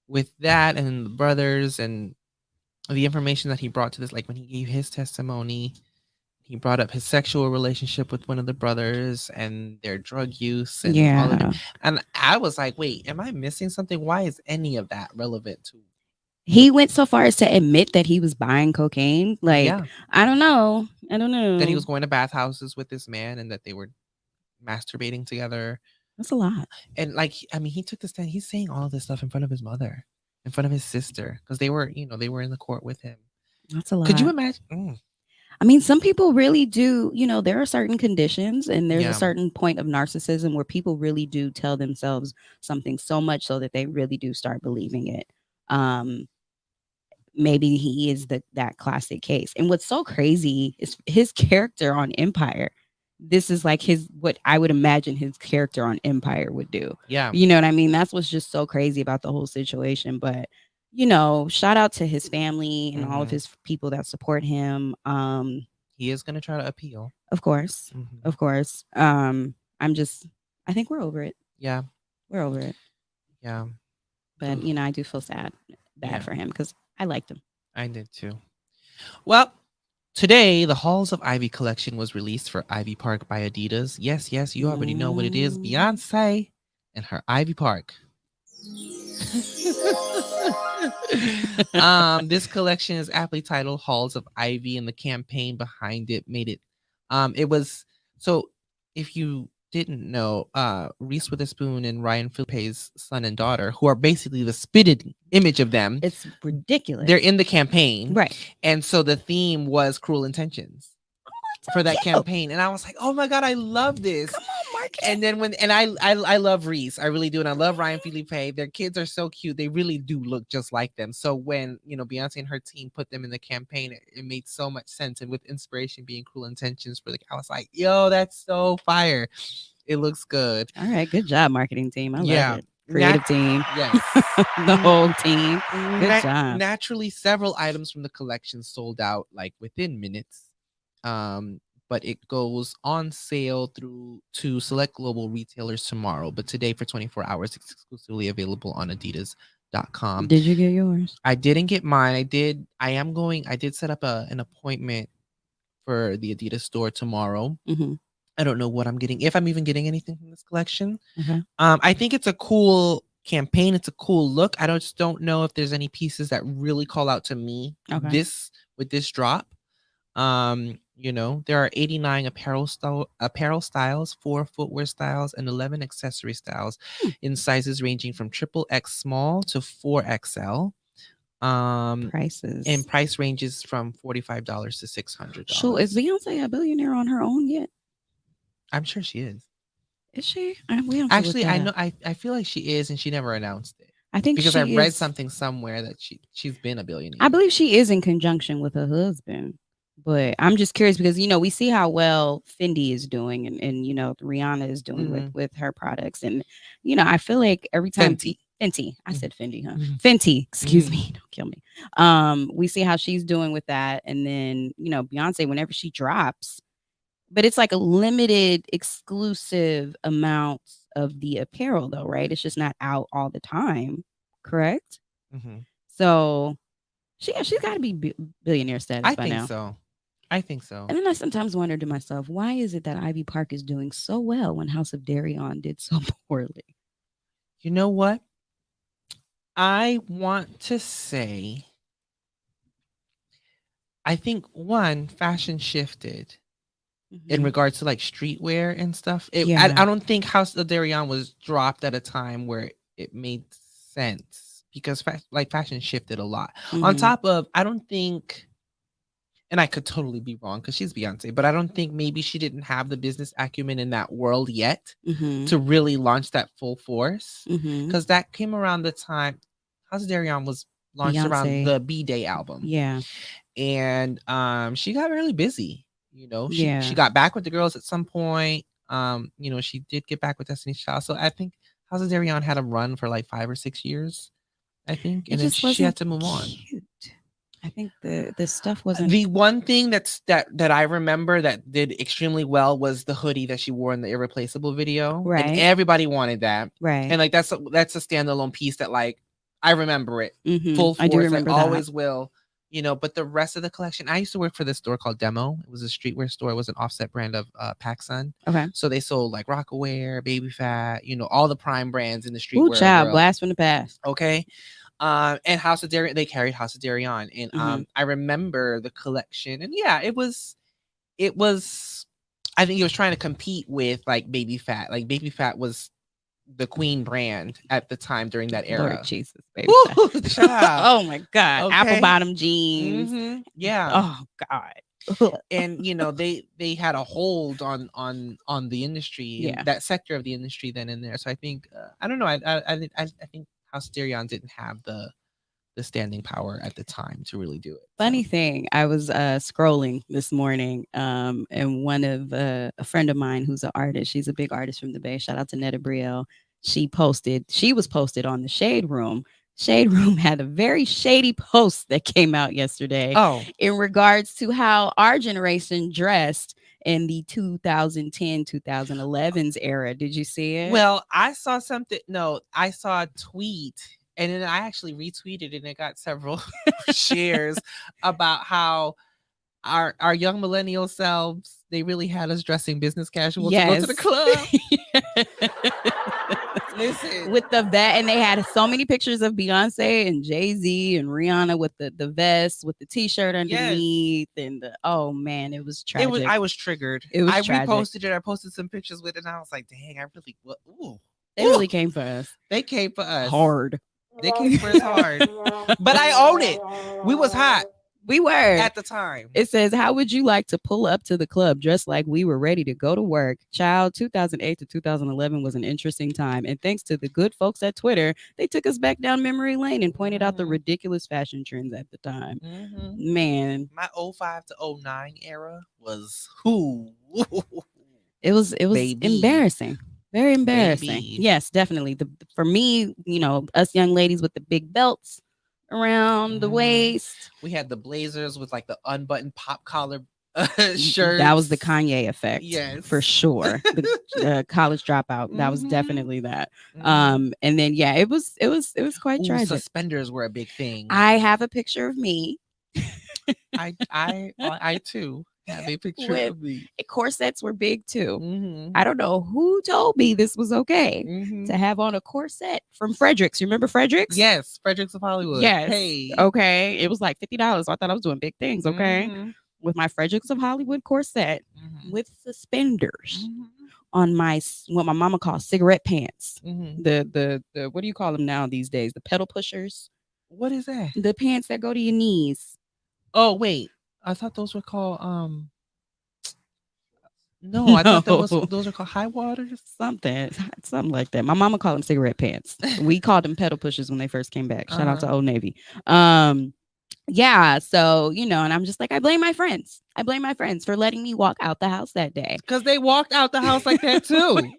with that and the brothers and the information that he brought to this, like when he gave his testimony, he brought up his sexual relationship with one of the brothers and their drug use and all of that. And I was like, wait, am I missing something? Why is any of that relevant to? He went so far as to admit that he was buying cocaine. Like, I don't know. That he was going to bathhouses with this man and that they were masturbating together. That's a lot. And like, I mean, he took the stand. He's saying all of this stuff in front of his mother, in front of his sister, because they were in the court with him. That's a lot. Could you imagine? I mean, some people really do, there are certain conditions and there's a certain point of narcissism where people really do tell themselves something so much so that they really do start believing it. Maybe he is that classic case. And what's so crazy is his character on Empire. This is like what I would imagine his character on Empire would do. Yeah. You know what I mean? That's what's just so crazy about the whole situation. But, shout out to his family and all of his people that support him. He is going to try to appeal. Of course. Of course. I think we're over it. Yeah. We're over it. Yeah. But, I do feel bad for him because I liked him. I did too. Well, today, the Halls of Ivy collection was released for Ivy Park by Adidas. Yes, you already know what it is. Beyonce and her Ivy Park. This collection is aptly titled Halls of Ivy, and the campaign behind it made it. It was so. If you didn't know, Reese Witherspoon and Ryan Phillippe's son and daughter, who are basically the spitted image of them. It's ridiculous. They're in the campaign, right? And so the theme was Cruel Intentions. for that campaign, and I was like, oh my god, I love this. Come on, Mark. And then I love Reese, I really do, and I love Ryan Felipe. Their kids are so cute, they really do look just like them. So when Beyonce and her team put them in the campaign, it made so much sense. And with inspiration being Cruel Intentions for I was like, yo, that's so fire. It looks good. All right, good job, marketing team. I love it. Creative team. Yes. The whole team. Good job. Naturally, several items from the collection sold out within minutes. But it goes on sale to select global retailers tomorrow. But today, for 24 hours, it's exclusively available on Adidas.com. Did you get yours? I didn't get mine. I did set up an appointment for the Adidas store tomorrow. Mm-hmm. I don't know what I'm getting, if I'm even getting anything from this collection. Okay. I think it's a cool campaign. It's a cool look. I just don't know if there's any pieces that really call out to me with this drop. There are 89 apparel styles, 4 footwear styles, and 11 accessory styles in sizes ranging from XXX small to 4XL. Prices and price ranges from $45 to $600. So is Beyonce a billionaire on her own yet? I'm sure she is. Is she? Actually, I know. I feel like she is, and she never announced it. I think because I read something somewhere that she's been a billionaire. I believe she is in conjunction with her husband. But I'm just curious because, we see how well Fendi is doing and Rihanna is doing with her products. And, I feel like every time Fenty, I said Fendi, huh? Fenty, excuse me, don't kill me. We see how she's doing with that. And then, Beyonce, whenever she drops, but it's like a limited exclusive amount of the apparel though, right? It's just not out all the time. Correct? Mm-hmm. So she's got to be billionaire status by now. I think so. And then I sometimes wonder to myself, why is it that Ivy Park is doing so well when House of Darion did so poorly? You know what? I want to say, I think fashion shifted in regards to streetwear and stuff. I don't think House of Darion was dropped at a time where it made sense because fashion shifted a lot. On top of, I don't think, and I could totally be wrong because she's Beyonce, but I don't think maybe she didn't have the business acumen in that world yet to really launch that full force. Because that came around the time House of Darion was launched around the B-Day album. Yeah. And she got really busy. She got back with the girls at some point. She did get back with Destiny's Child. So I think House of Darion had a run for 5 or 6 years, I think. And then she had to move on. I think the stuff wasn't. The one thing that I remember that did extremely well was the hoodie that she wore in the Irreplaceable video. Right. And everybody wanted that. Right. And that's a standalone piece that I remember it. Full force. I do remember that. Always will. But the rest of the collection, I used to work for this store called Demo. It was a streetwear store. It was an offset brand of PacSun. Okay. So they sold Rockaware, Baby Fat, all the prime brands in the streetwear. Ooh, child, blast from the past. Okay. And House of Darion, they carried House of Darion. And I remember the collection. And yeah, it was I think it was trying to compete with Baby Fat. Baby Fat was the queen brand at the time during that era. Lord Jesus, Baby Fat. Oh my God. Okay. Apple bottom jeans. Yeah. Oh God. And they had a hold on the industry, that sector of the industry then and there. So I think I don't know. I think House of Darion didn't have the standing power at the time to really do it. Funny thing, I was scrolling this morning, and one of a friend of mine who's an artist. She's a big artist from the Bay. Shout out to Netta Brielle. She was posted on the Shade Room. Shade Room had a very shady post that came out yesterday. In regards to how our generation dressed in the 2010, 2011s era. Did you see it? Well, I saw something. No, I saw a tweet, and then I actually retweeted it, and it got several shares about how our young millennial selves, they really had us dressing business casual to go to the club. Listen. With the vet, and they had so many pictures of Beyonce and Jay-Z and Rihanna with the vest with the t-shirt underneath, and oh man, it was tragic. I was triggered. I reposted it. I posted some pictures with it, and I was like, dang, they really came for us. They came for us hard. They came for us hard. But I own it. We was hot. We were. At the time. It says, how would you like to pull up to the club dressed like we were ready to go to work? Child, 2008 to 2011 was an interesting time. And thanks to the good folks at Twitter, they took us back down memory lane and pointed out the ridiculous fashion trends at the time. Man. My 05 to 09 era was who? It was embarrassing. Very embarrassing. Baby. Yes, definitely. For me, us young ladies with the big belts around the waist. We had the blazers with like the unbuttoned pop collar shirt. That was the Kanye effect. Yes. For sure. The college dropout. That was definitely that. And then it was quite tragic. Suspenders were a big thing. I have a picture of me. I too have a picture of me. Corsets were big too. I don't know who told me this was okay to have on a corset from Fredericks. You remember Fredericks? Yes, Fredericks of Hollywood. Yes. Hey. Okay. It was like $50. So I thought I was doing big things. Okay. With my Fredericks of Hollywood corset with suspenders on what my mama calls cigarette pants. The what do you call them now these days? The pedal pushers. What is that? The pants that go to your knees. Oh wait, I thought those were called No, I thought those are called high waters. Something like that. My mama called them cigarette pants. We called them pedal pushers when they first came back. Shout out to Old Navy. Yeah, so and I'm just like, I blame my friends. I blame my friends for letting me walk out the house that day. Because they walked out the house like that too.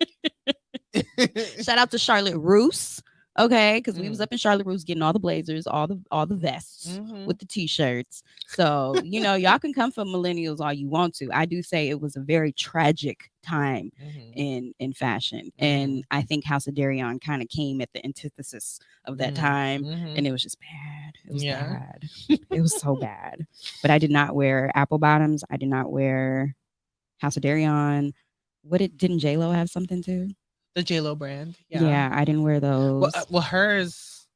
Shout out to Charlotte Roos. Okay, because we was up in Charlotte Roos getting all the blazers, all the vests with the t-shirts. So y'all can come for millennials all you want to. I do say it was a very tragic time in fashion, and I think House of Darion kind of came at the antithesis of that time, and it was just bad. It was bad. It was so bad. But I did not wear apple bottoms. I did not wear House of Darion. Didn't J-Lo have something too? The J-Lo brand. Yeah, I didn't wear those. Well, hers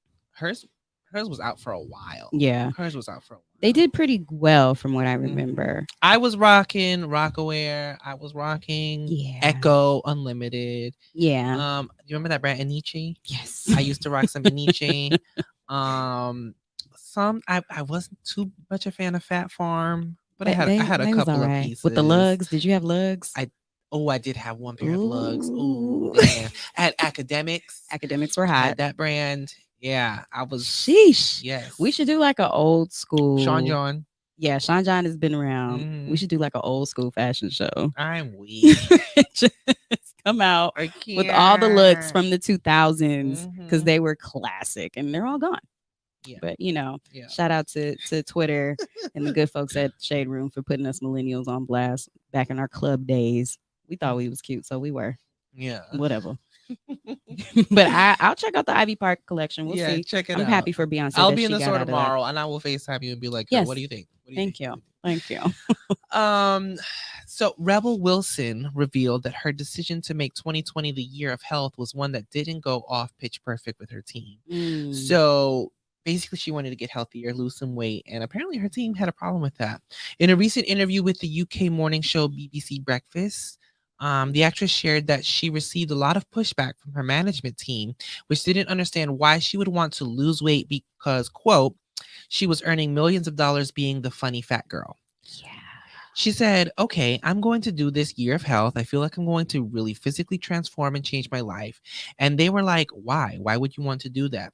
was out for a while. Yeah. Hers was out for a while. They did pretty well from what I remember. I was rocking Rockaware. I was rocking Echo Unlimited. Yeah. You remember that brand Anichi? Yes. I used to rock some Anichi. I wasn't too much a fan of Fat Farm, but I had a couple of pieces. With the lugs. Did you have lugs? I did have one pair of lugs. Ooh, damn. I had Academics. Academics were I hot. had that brand. Yeah, I was. Sheesh. Yes. We should do like an old school. Sean John. Yeah, Sean John has been around. We should do like an old school fashion show. I'm weak. Just come out with all the looks from the 2000s because they were classic and they're all gone. Yeah. But shout out to Twitter and the good folks at Shade Room for putting us millennials on blast back in our club days. We thought we was cute, so we were. Yeah. Whatever. But I'll check out the Ivy Park collection. We'll see. Check it out. I'm happy for Beyonce. I'll be in the store tomorrow, and I will FaceTime you and be like, yes. What do you think? Thank you. So Rebel Wilson revealed that her decision to make 2020 the year of health was one that didn't go off pitch perfect with her team. So basically, she wanted to get healthier, lose some weight, and apparently her team had a problem with that. In a recent interview with the UK morning show BBC Breakfast, the actress shared that she received a lot of pushback from her management team, which didn't understand why she would want to lose weight because, quote, she was earning millions of dollars being the funny fat girl. Yeah. She said, okay, I'm going to do this year of health. I feel like I'm going to really physically transform and change my life. And they were like, why? Why would you want to do that?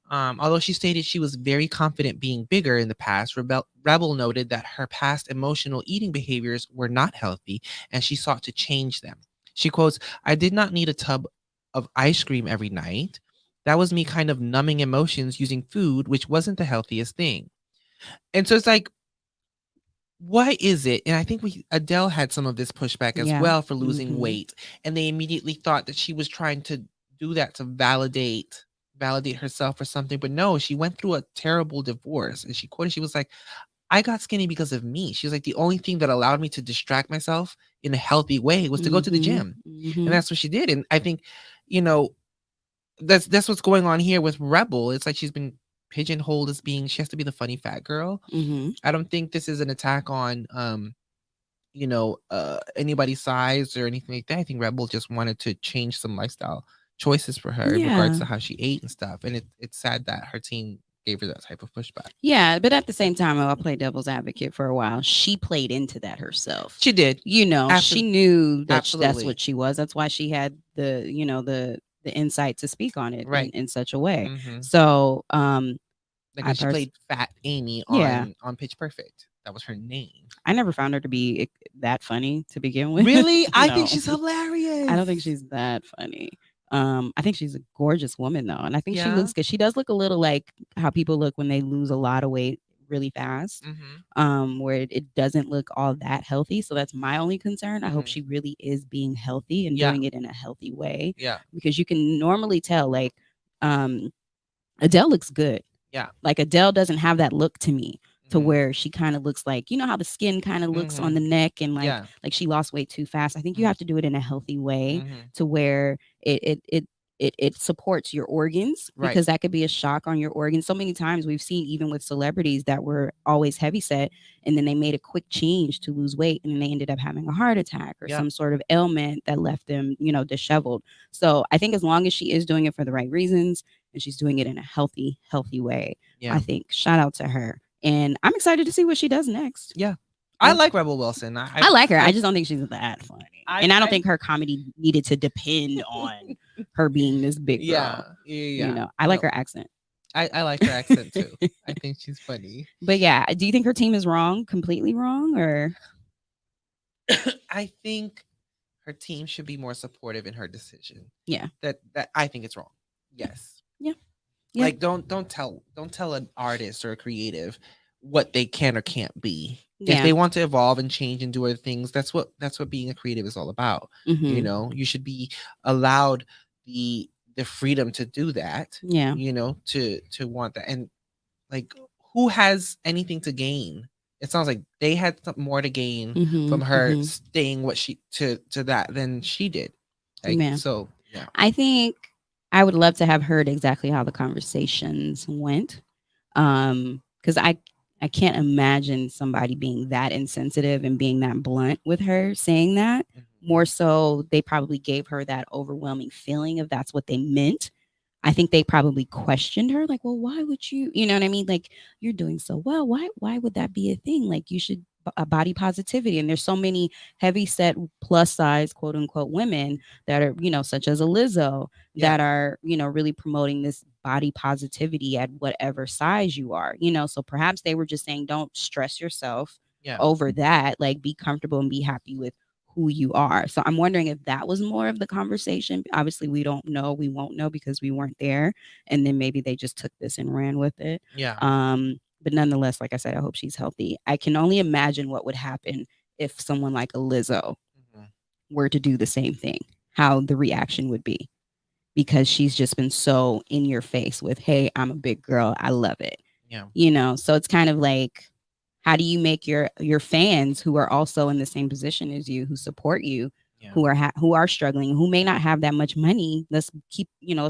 Although she stated she was very confident being bigger in the past, Rebel noted that her past emotional eating behaviors were not healthy and she sought to change them. She quotes, I did not need a tub of ice cream every night. That was me kind of numbing emotions using food, which wasn't the healthiest thing. And so it's like, why is it? And I think Adele had some of this pushback as well for losing weight. And they immediately thought that she was trying to do that to validate herself or something. But no, she went through a terrible divorce. And she quoted, she was like, I got skinny because of me. She was like, the only thing that allowed me to distract myself in a healthy way was to go to the gym. And that's what she did. And I think, that's what's going on here with Rebel. It's like she's been pigeonholed as being, she has to be the funny fat girl. I don't think this is an attack on anybody's size or anything like that. I think Rebel just wanted to change some lifestyle choices for her in regards to how she ate and stuff. And it's sad that her team gave her that type of pushback. Yeah, but at the same time, I'll play devil's advocate for a while. She played into that herself. She did. She knew that that's what Absolutely. she was. That's why she had the insight to speak on it Right. in such a way. Mhm. So, Like when she played Fat Amy on Pitch Perfect. That was her name. I never found her to be that funny to begin with. Really? I think No. she's hilarious. I don't think she's that funny. I think she's a gorgeous woman though, and I think she Yeah. looks good. She does look a little like how people look when they lose a lot of weight really fast. Where it doesn't look all that healthy. So that's my only concern. I hope she really is being healthy and Yeah. doing it in a healthy way. Yeah. Because you can normally tell, like, Adele looks good. Yeah. Like Adele doesn't have that look to me to where she kind of looks like, you know how the skin kind of looks on the neck and like she lost weight too fast. I think you have to do it in a healthy way to where it supports your organs, because that could be a shock on your organs. So many times we've seen, even with celebrities that were always heavy set, and then they made a quick change to lose weight, and then they ended up having a heart attack or some sort of ailment that left them, disheveled. So I think as long as she is doing it for the right reasons and she's doing it in a healthy way, I think shout out to her. And I'm excited to see what she does next. Yeah. I like Rebel Wilson. I like her. I just don't think she's that funny. And I don't think her comedy needed to depend on her being this big girl. Yeah. I like her accent. I like her accent too. I think she's funny. But yeah, do you think her team is wrong, completely wrong, or? I think her team should be more supportive in her decision. Yeah. That I think it's wrong. Yes. Yeah. Like don't tell an artist or a creative what they can or can't be. If they want to evolve and change and do other things, that's what being a creative is all about. You should be allowed the freedom to do that. Yeah. To want that. And like, who has anything to gain? It sounds like they had more to gain from her staying what she to that than she did. Like, so yeah. I think I would love to have heard exactly how the conversations went. Because I can't imagine somebody being that insensitive and being that blunt with her saying that. More so, they probably gave her that overwhelming feeling of that's what they meant. I think they probably questioned her, like, well, why would you, you know what I mean? Like, you're doing so well. Why would that be a thing? Like, you should body positivity. And there's so many heavy set plus size, quote unquote, women that are, such as a Lizzo, that are, really promoting this body positivity at whatever size you are, so perhaps they were just saying, don't stress yourself over that. Like, be comfortable and be happy with who you are. So I'm wondering if that was more of the conversation. Obviously, we don't know. We won't know because we weren't there. And then maybe they just took this and ran with it. Yeah. But nonetheless, like I said, I hope she's healthy. I can only imagine what would happen if someone like a Lizzo were to do the same thing, how the reaction would be, because she's just been so in your face with, hey, I'm a big girl. I love it. Yeah. So it's kind of like, how do you make your fans who are also in the same position as you, who support you, who are struggling, who may not have that much money? Let's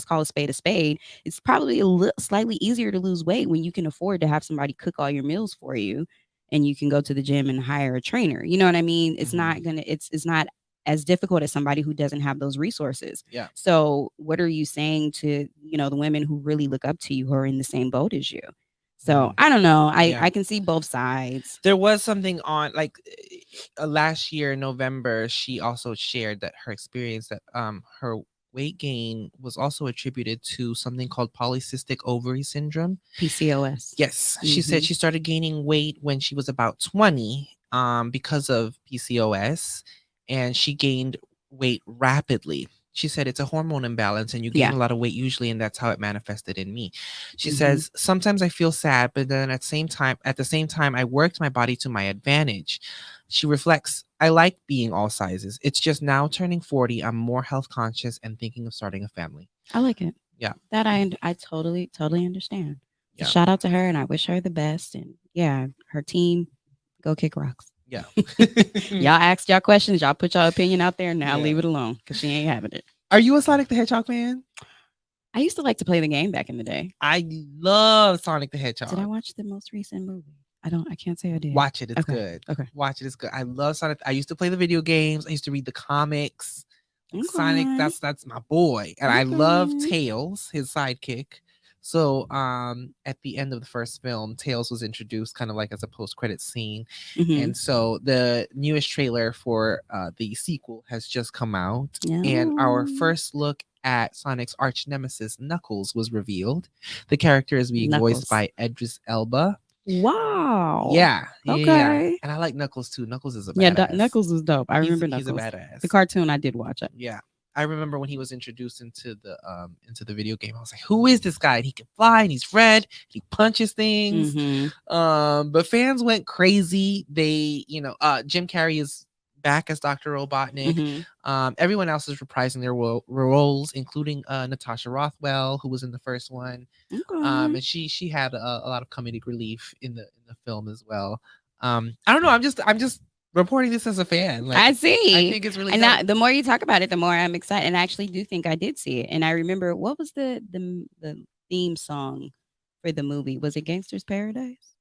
call a spade a spade. It's probably slightly easier to lose weight when you can afford to have somebody cook all your meals for you, and you can go to the gym and hire a trainer. You know what I mean? It's not not as difficult as somebody who doesn't have those resources. Yeah. So what are you saying to, the women who really look up to you, who are in the same boat as you? So I don't know. I can see both sides. There was something on last year in November. She also shared that her experience that her weight gain was also attributed to something called polycystic ovary syndrome, PCOS. Yes, she said she started gaining weight when she was about 20 because of PCOS, and she gained weight rapidly. She said it's a hormone imbalance and you gain a lot of weight usually, and that's how it manifested in me. She says, sometimes I feel sad, but then at the same time, I worked my body to my advantage. She reflects, I like being all sizes. It's just now turning 40, I'm more health conscious and thinking of starting a family. I like it. Yeah. That I totally understand. So Yeah. shout out to her, and I wish her the best. And yeah, her team, go kick rocks. Yeah. Y'all asked y'all questions. Y'all put y'all opinion out there. Now leave it alone, because she ain't having it. Are you a Sonic the Hedgehog fan? I used to like to play the game back in the day. I love Sonic the Hedgehog. Did I watch the most recent movie? I can't say I did. Watch it. It's good. Okay. Watch it. It's good. I love Sonic. I used to play the video games. I used to read the comics. Okay. Sonic, that's my boy. And I love Tails, his sidekick. So at the end of the first film, Tails was introduced kind of like as a post-credit scene. Mhm. And so the newest trailer for the sequel has just come out. And our first look at Sonic's arch nemesis, Knuckles, was revealed. The character is being voiced by Idris Elba. Wow. Yeah. Okay. And I like Knuckles too. Knuckles is a badass. Yeah, Knuckles was dope. I remember He's Knuckles. a badass. The cartoon, I did watch it. Yeah. I remember when he was introduced into the video game. I was like, "Who is this guy? And he can fly, and he's red. He punches things." But fans went crazy. They, Jim Carrey is back as Dr. Robotnik. Everyone else is reprising their roles, including Natasha Rothwell, who was in the first one. And she had a lot of comedic relief in the film as well. I don't know. I'm just reporting this as a fan. Like, I see. I think it's really and dope. the more you talk about it, the more I'm excited. And I actually do think I did see it. And I remember, what was the theme song for the movie? Was it Gangster's Paradise?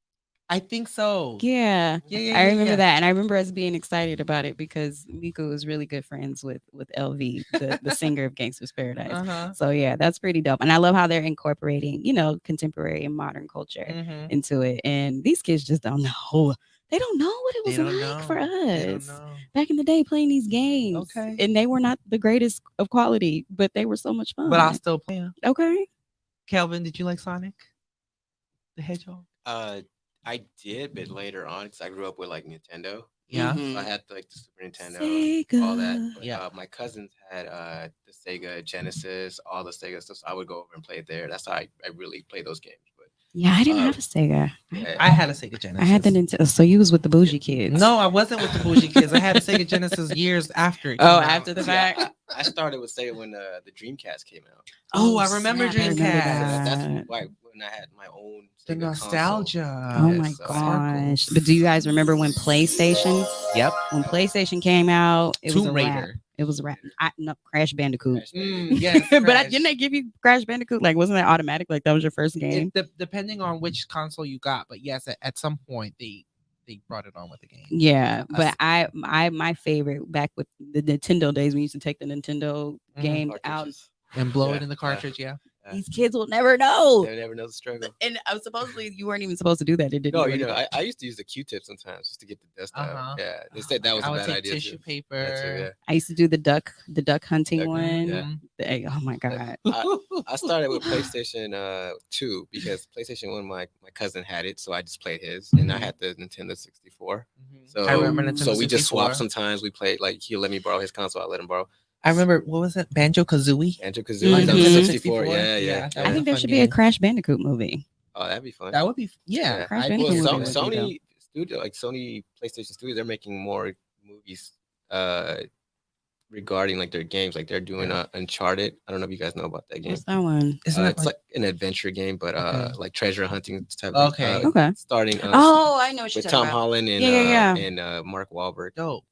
I think so. Yeah. I remember that. And I remember us being excited about it because Miku was really good friends with LV, the singer of Gangster's Paradise. So yeah, that's pretty dope. And I love how they're incorporating, contemporary and modern culture into it. And these kids just don't know. They don't know what it was like for us back in the day playing these games. Okay. And they were not the greatest of quality, but they were so much fun. But I'll still play them. Okay. Kelvin, did you like Sonic the Hedgehog? I did, but later on, because I grew up with like Nintendo. Yeah. So I had like the Super Nintendo, Sega. all that. But, my cousins had the Sega Genesis, all the Sega stuff. So I would go over and play it there. That's how I really played those games. But yeah, I didn't have a Sega. I had a Sega Genesis. I had the Nintendo. So you was with the bougie kids? No, I wasn't with the bougie kids. I had a Sega Genesis years after it came out. After the fact. I started with Sega when the Dreamcast came out. Oh, I remember Dreamcast. That's why when I had my own the Sega nostalgia. Oh my gosh! But do you guys remember when PlayStation? Yep. When PlayStation came out, it was a Raider. wrap. It was a wrap. No, Crash Bandicoot. Yes, but didn't they give you Crash Bandicoot? Like, wasn't that automatic? Like that was your first game? Depending on which console you got, but yes, at some point they brought it on with the game. Yeah, but my favorite back with the Nintendo days, we used to take the Nintendo game out and blow it in the cartridge. Yeah. These kids will never know. They never know the struggle. And supposedly you weren't even supposed to do that. It didn't. No, I used to use the Q-tip sometimes just to get the dust out. Yeah, they said that was a bad idea. Tissue paper. I used to do the duck hunting one. Yeah. Oh my god! I started with PlayStation 2 because PlayStation 1, my cousin had it, so I just played his, and I had the Nintendo 64. So I remember Nintendo 64. So we just swapped sometimes. We played like he'll let me borrow his console, I let him borrow. I remember, what was it? Banjo-Kazooie? Banjo-Kazooie. That was 64. Yeah. I think there should be a Crash Bandicoot movie. Oh, that'd be fun. That would be, yeah. Sony Studio, like Sony PlayStation Studio, they're making more movies regarding like their games. Like they're doing Uncharted. I don't know if you guys know about that game. What's that one? It's like an adventure game, but like treasure hunting type. Okay. Starting. I know what you're with talking Tom about. Holland and Mark Wahlberg. Dope.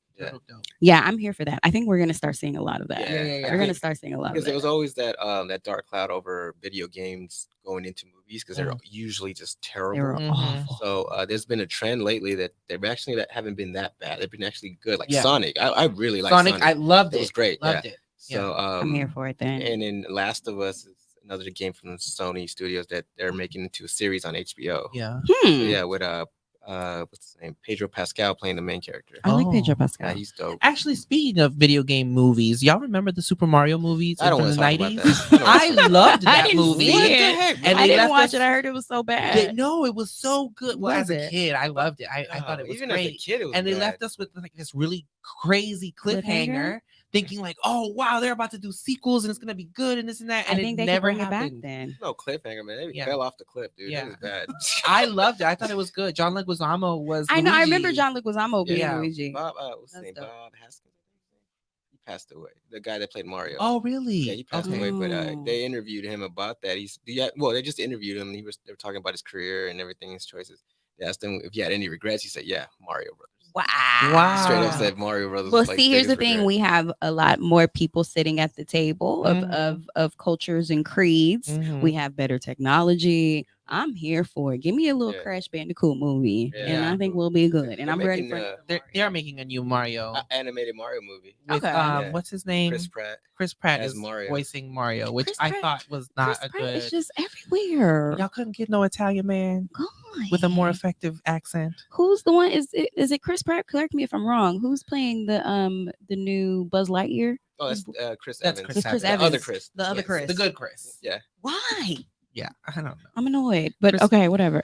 Yeah, I'm here for that. I think we're gonna start seeing a lot of that. Yeah. We're gonna start seeing a lot of that. Because there was always that dark cloud over video games going into movies because they're usually just terrible. They were awful. So there's been a trend lately that that haven't been that bad. They've been actually good. Like Sonic, I really like Sonic. I loved it. It was great. Loved it. So I'm here for it then. And then Last of Us is another game from Sony Studios that they're making into a series on HBO. Yeah. So, yeah, with what's his name? Pedro Pascal playing the main character. I like Pedro Pascal. Yeah, he's dope. Actually, speaking of video game movies, y'all remember the Super Mario movies I don't from the want to talk 90s? about that. I loved that didn't movie. see it. And I they didn't left watch us- it. I heard it was so bad. No, it was so good. Well, Was as a it? kid, I loved it. I thought it was Even great. as a kid, it was And they bad. left us with like this really crazy cliffhanger, thinking like, "Oh wow, they're about to do sequels and it's gonna be good and this and that." And I think it they never could bring happened. it back then. No cliffhanger, man. They Yeah. fell off the cliff, dude. Yeah. It was bad. I loved it. I thought it was good. John Leguizamo was. I know. I Luigi. remember John Leguizamo being Yeah. Luigi. Bob, what's his That's name? dope. Bob Haskins. He passed away. The guy that played Mario. Oh really? Yeah, he passed away. But Oh. they interviewed him about that. They just interviewed him. They were talking about his career and everything, his choices. They asked him if he had any regrets. He said, "Yeah, Mario Brothers." Wow. Straight up said Mario Brothers. Well, was, like, see, here's the biggest thing: regret. we have a lot more people sitting at the table Mhm. of cultures and creeds. Mhm. We have better technology. I'm here for it. Give me a little Yeah. Crash Bandicoot movie, Yeah. and I think we'll be good. And They're I'm ready making, for another They are Mario. making a new Mario animated Mario movie with Okay. Yeah. what's his name? Chris Pratt. Chris Pratt as is Mario. voicing Mario, which Chris I Pratt- thought was not Chris a Pratt good. is just everywhere. Y'all couldn't get no Italian man God. with a more effective accent. Who's the one? Is it Chris Pratt? Correct me if I'm wrong. Who's playing the new Buzz Lightyear? Oh, that's Chris That's Evans. Chris It's Chris Evans. The other Evans. Chris. The other Yes. Chris. The good Chris. Yeah. Why? Yeah, I don't know. I'm annoyed, but Chris- okay, whatever.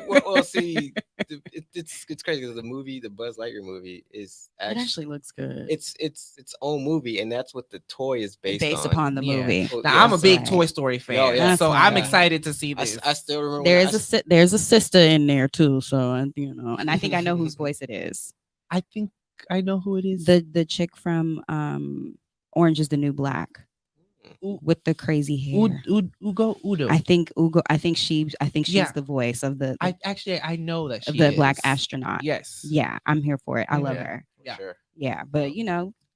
well, see, it's crazy because the Buzz Lightyear movie is It actually looks good. it's its own movie, and that's what the toy is based Based on. upon the Yeah. movie. Well, Now yeah, I'm a so big right. Toy Story fan, Oh, yeah. so That's I'm right. excited to see this. I still remember There's a sister in there too, so and I think I know whose voice it is. I think I know who it is. The chick from Orange is the New Black with the crazy hair. Udo. I think Ugo. I think she's Yeah. the voice of the I know that of she the is. black astronaut. Yes. Yeah, I'm here for it. I love Yeah. her. Yeah. Sure. Yeah, but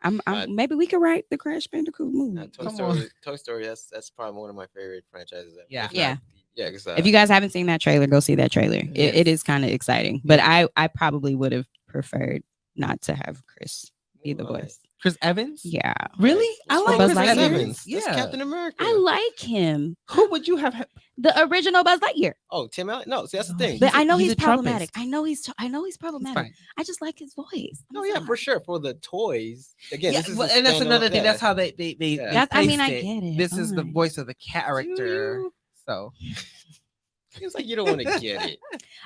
I'm Uh, maybe we could write the Crash Bandicoot movie. Toy Come Story. on. Toy Story. That's probably one of my favorite franchises. Ever. Yeah. If not Yeah. Yeah. Because If you guys haven't seen that trailer, go see that trailer. It is kind of exciting, but I probably would have preferred not to have Chris be the voice. Chris Evans. Yeah, Really? I like Buzz Chris Lightyear? Evans. That's Yeah. Captain America. I like him. Who would you have? The original Buzz Lightyear. Oh, Tim Allen. No, see that's the thing. But I know he's he's a problematic. Trumpist. I know he's He's problematic. fine. I just like his voice. No, yeah, for sure. For the toys, again, Yeah, this is well, a and that's standalone- another thing. yeah. That's how they Yeah. That's- I mean, placed I get it. This is the Fine. voice of the character. So Seems like you don't want to get it.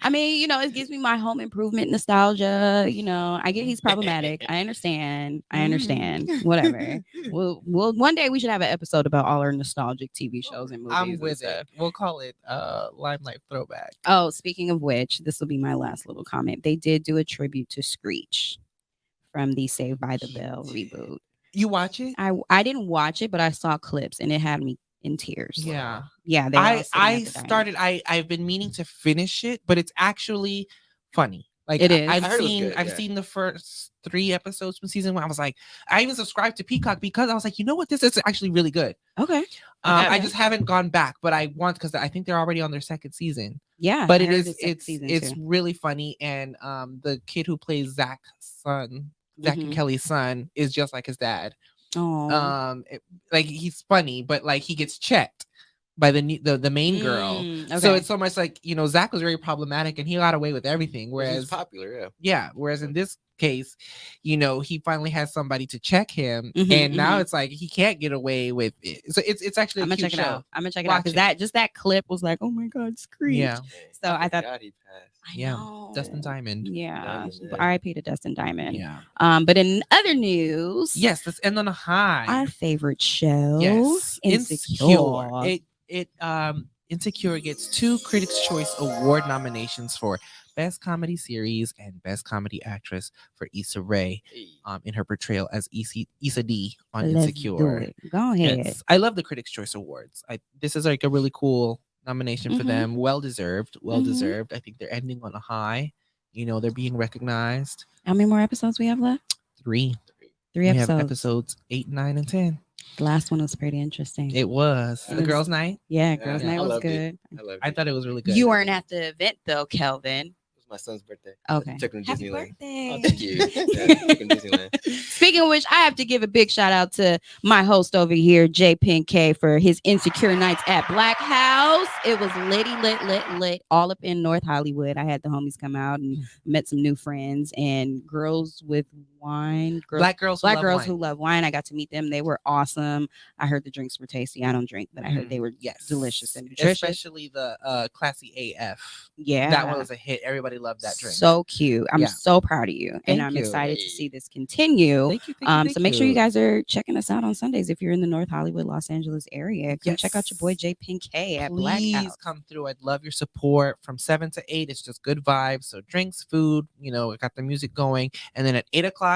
I mean, it gives me my home improvement nostalgia. I get he's problematic. I understand. Whatever. Well, one day we should have an episode about all our nostalgic TV shows and movies. I'm and with stuff. it. We'll call it Limelight Throwback. Oh, speaking of which, this will be my last little comment. They did do a tribute to Screech from the Saved by the Bell reboot. You watch it? I didn't watch it, but I saw clips and it had me in tears. Yeah. Yeah. They were all sitting I at the diner. started. I've been meaning to finish it, but it's actually funny. Like It is. I've I heard it was seen good, I've yeah. seen the first 3 episodes from season 1. I was like, I even subscribed to Peacock because I was like, you know what, this is actually really good. Okay. I Okay. just haven't gone back, but I want because I think they're already on their 2nd season. Yeah. But I it heard is the second it's season it's too. really funny, and the kid who plays Zach and Mhm. Kelly's son is just like his dad. Oh. Like he's funny, but like he gets checked by the main girl. So okay. it's so much like Zach was very problematic and he got away with everything, He's whereas popular, whereas in this case, he finally has somebody to check him, Mhm, and now mhm. it's like he can't get away with it. So it's actually a I'm gonna cute check it show. out. I'm gonna check it out Watch because it. that clip was like, oh my god, Screech. Yeah, So I thought, God, he passed. I yeah. know. Dustin Diamond. Yeah. Diamond, yeah. R.I.P. to Dustin Diamond. Yeah. But in other news, Yes, let's end on a high. our favorite show, Yes, Insecure. Insecure gets 2 Critics' Choice Award nominations for Best Comedy Series and Best Comedy Actress for Issa Rae, Hey. in her portrayal as Issa D on Let's Insecure. do it. Go ahead. Yes, I love the Critics' Choice Awards. This is like a really cool nomination for Mhm. them. Well deserved. Mhm. I think they're ending on a high. They're being recognized. How many more episodes we have left? 3. 3 We episodes. have episodes 8, 9, and 10. The last one was pretty interesting. It was It the was- girls' night. yeah, Yeah, girls' I night was loved it. good. I love it. I thought it was really good. You weren't at the event though, Kelvin. It was my son's birthday. Okay. I took him to Happy Disneyland. birthday. Oh, thank you. Yeah, I took him to Disneyland. Speaking of which, I have to give a big shout out to my host over here, J Pink K, for his Insecure Nights at Black House. It was lit, all up in North Hollywood. I had the homies come out and met some new friends and girls with wine. Black girls Who love wine. I got to meet them. They were awesome. I heard the drinks were tasty. I don't drink, but I heard they were delicious and nutritious. Especially the Classy AF. Yeah. That one was a hit. Everybody loved that drink. So cute. I'm Yeah. so proud of you. Thank and I'm you. excited to Hey. see this continue. Thank you. So make sure you guys are checking us out on Sundays if you're in the North Hollywood, Los Angeles area. Come check out your boy Yes. J Pink K at Black Please House. come through. I'd love your support. From 7 to 8, it's just good vibes. So drinks, food, we got the music going. And then at 8 o'clock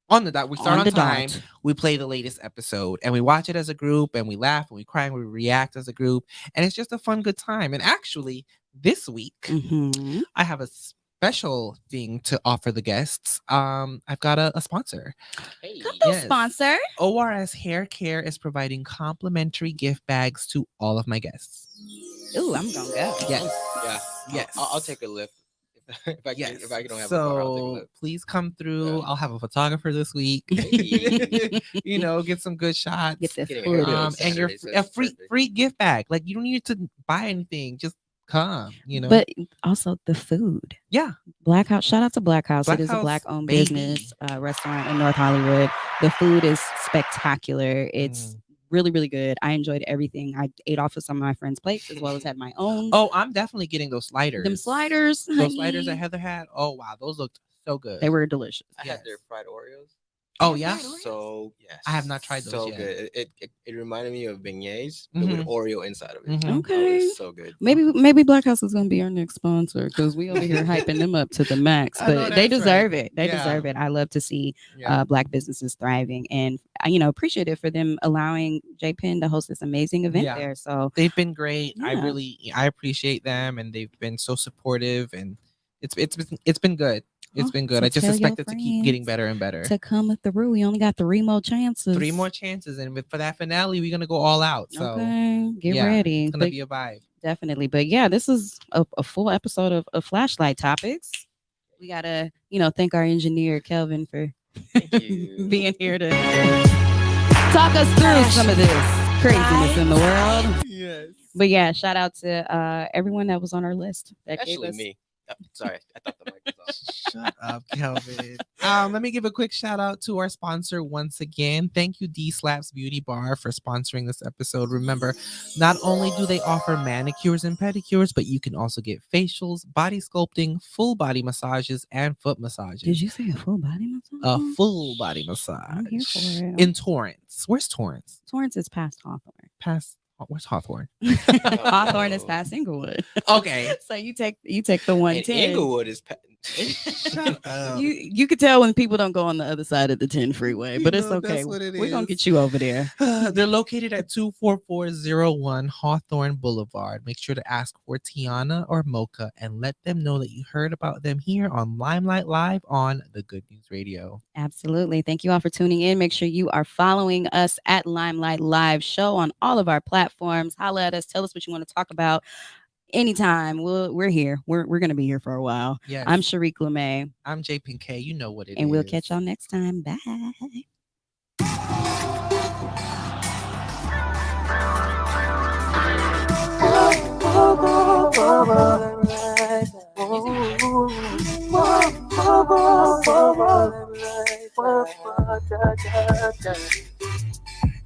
on the dot, we start on the time. dot. We play the latest episode and we watch it as a group and we laugh and we cry and we react as a group. And it's just a fun, good time. And actually, this week, Mhm. I have a special thing to offer the guests. I've got a sponsor. Hey. Come through, Yes. sponsor. ORS Hair Care is providing complimentary gift bags to all of my guests. Ooh, I'm gonna go. Yes. Yeah. Yes. I'll take a lift. If I Yes. don't have a car, I'll take a So lift. please come through. Yeah. I'll have a photographer this week. Hey. You know, get some good shots. Get the Getting footage. airplane And your Saturday, so a it's free perfect. free gift bag. Like you don't need to buy anything. Just come. You know. But also the food. Yeah. Black House. Shout out to Black House. Black it is a House, Black-owned baby. business restaurant in North Hollywood. The food is spectacular. It's really, really good. I enjoyed everything. I ate off of some of my friends' plates as well as had my own. Oh, I'm definitely getting those sliders. Them sliders. Those sliders that honey. Heather had. Oh wow, those looked so good. They were delicious. I had their fried Oreos. Oh yeah. So yes, I have not tried those so yet. good. It reminded me of beignets, but with Oreo inside of it. Mhm. Oh, Okay. it's so good. Maybe Black House is gonna be our next sponsor because we over here hyping them up to the max. I know But they that's deserve right. it. They Yeah. deserve it. I love to see Yeah. Black businesses thriving, and appreciative for them allowing J Penn to host this amazing event Yeah. there. So They've been great. Yeah. I appreciate them, and they've been so supportive, and it's been good. It's been good. so I just tell your expect it to keep getting friends better and better. to come through. We only got 3 more chances. 3 more chances, and for that finale, we're gonna go all out. So Okay, get yeah, ready. It's gonna But be a vibe. definitely. But yeah, this is a full episode of Flashlight Topics. We gotta, thank our engineer Kelvin for Thank you. being here to talk us through some of this craziness in the world. Yes. But yeah, shout out to everyone that was on our list. That gave Especially us me. Oh, sorry, I thought the mic was off. Shut up, Kelvin. Let me give a quick shout out to our sponsor once again. Thank you, D Slaps Beauty Bar, for sponsoring this episode. Remember, not only do they offer manicures and pedicures, but you can also get facials, body sculpting, full body massages, and foot massages. Did you say a full body massage? A full body massage I'm here for it. in Torrance. Where's Torrance? Torrance is past Hawthorne. Where's Hawthorne? Hawthorne is past Inglewood. Okay. So you take the And 110. Inglewood is. Shut up. You could tell when people don't go on the other side of the 10 freeway, but it's okay. That's what it We're gonna is. get you over there. They're located at 24401 Hawthorne Boulevard. Make sure to ask for Tiana or Mocha and let them know that you heard about them here on Limelight Live on the Good News Radio. Absolutely. Thank you all for tuning in. Make sure you are following us at Limelight Live Show on all of our platforms. Holla at us. Tell us what you want to talk about. Anytime. We're here. We're gonna be here for a while. Yes. I'm Shariq LeMay. I'm J Pink K. You know what it is. And we'll catch y'all next time. Bye.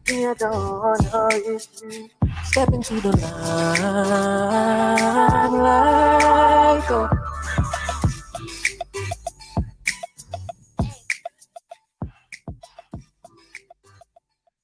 I don't know if you step into the limelight.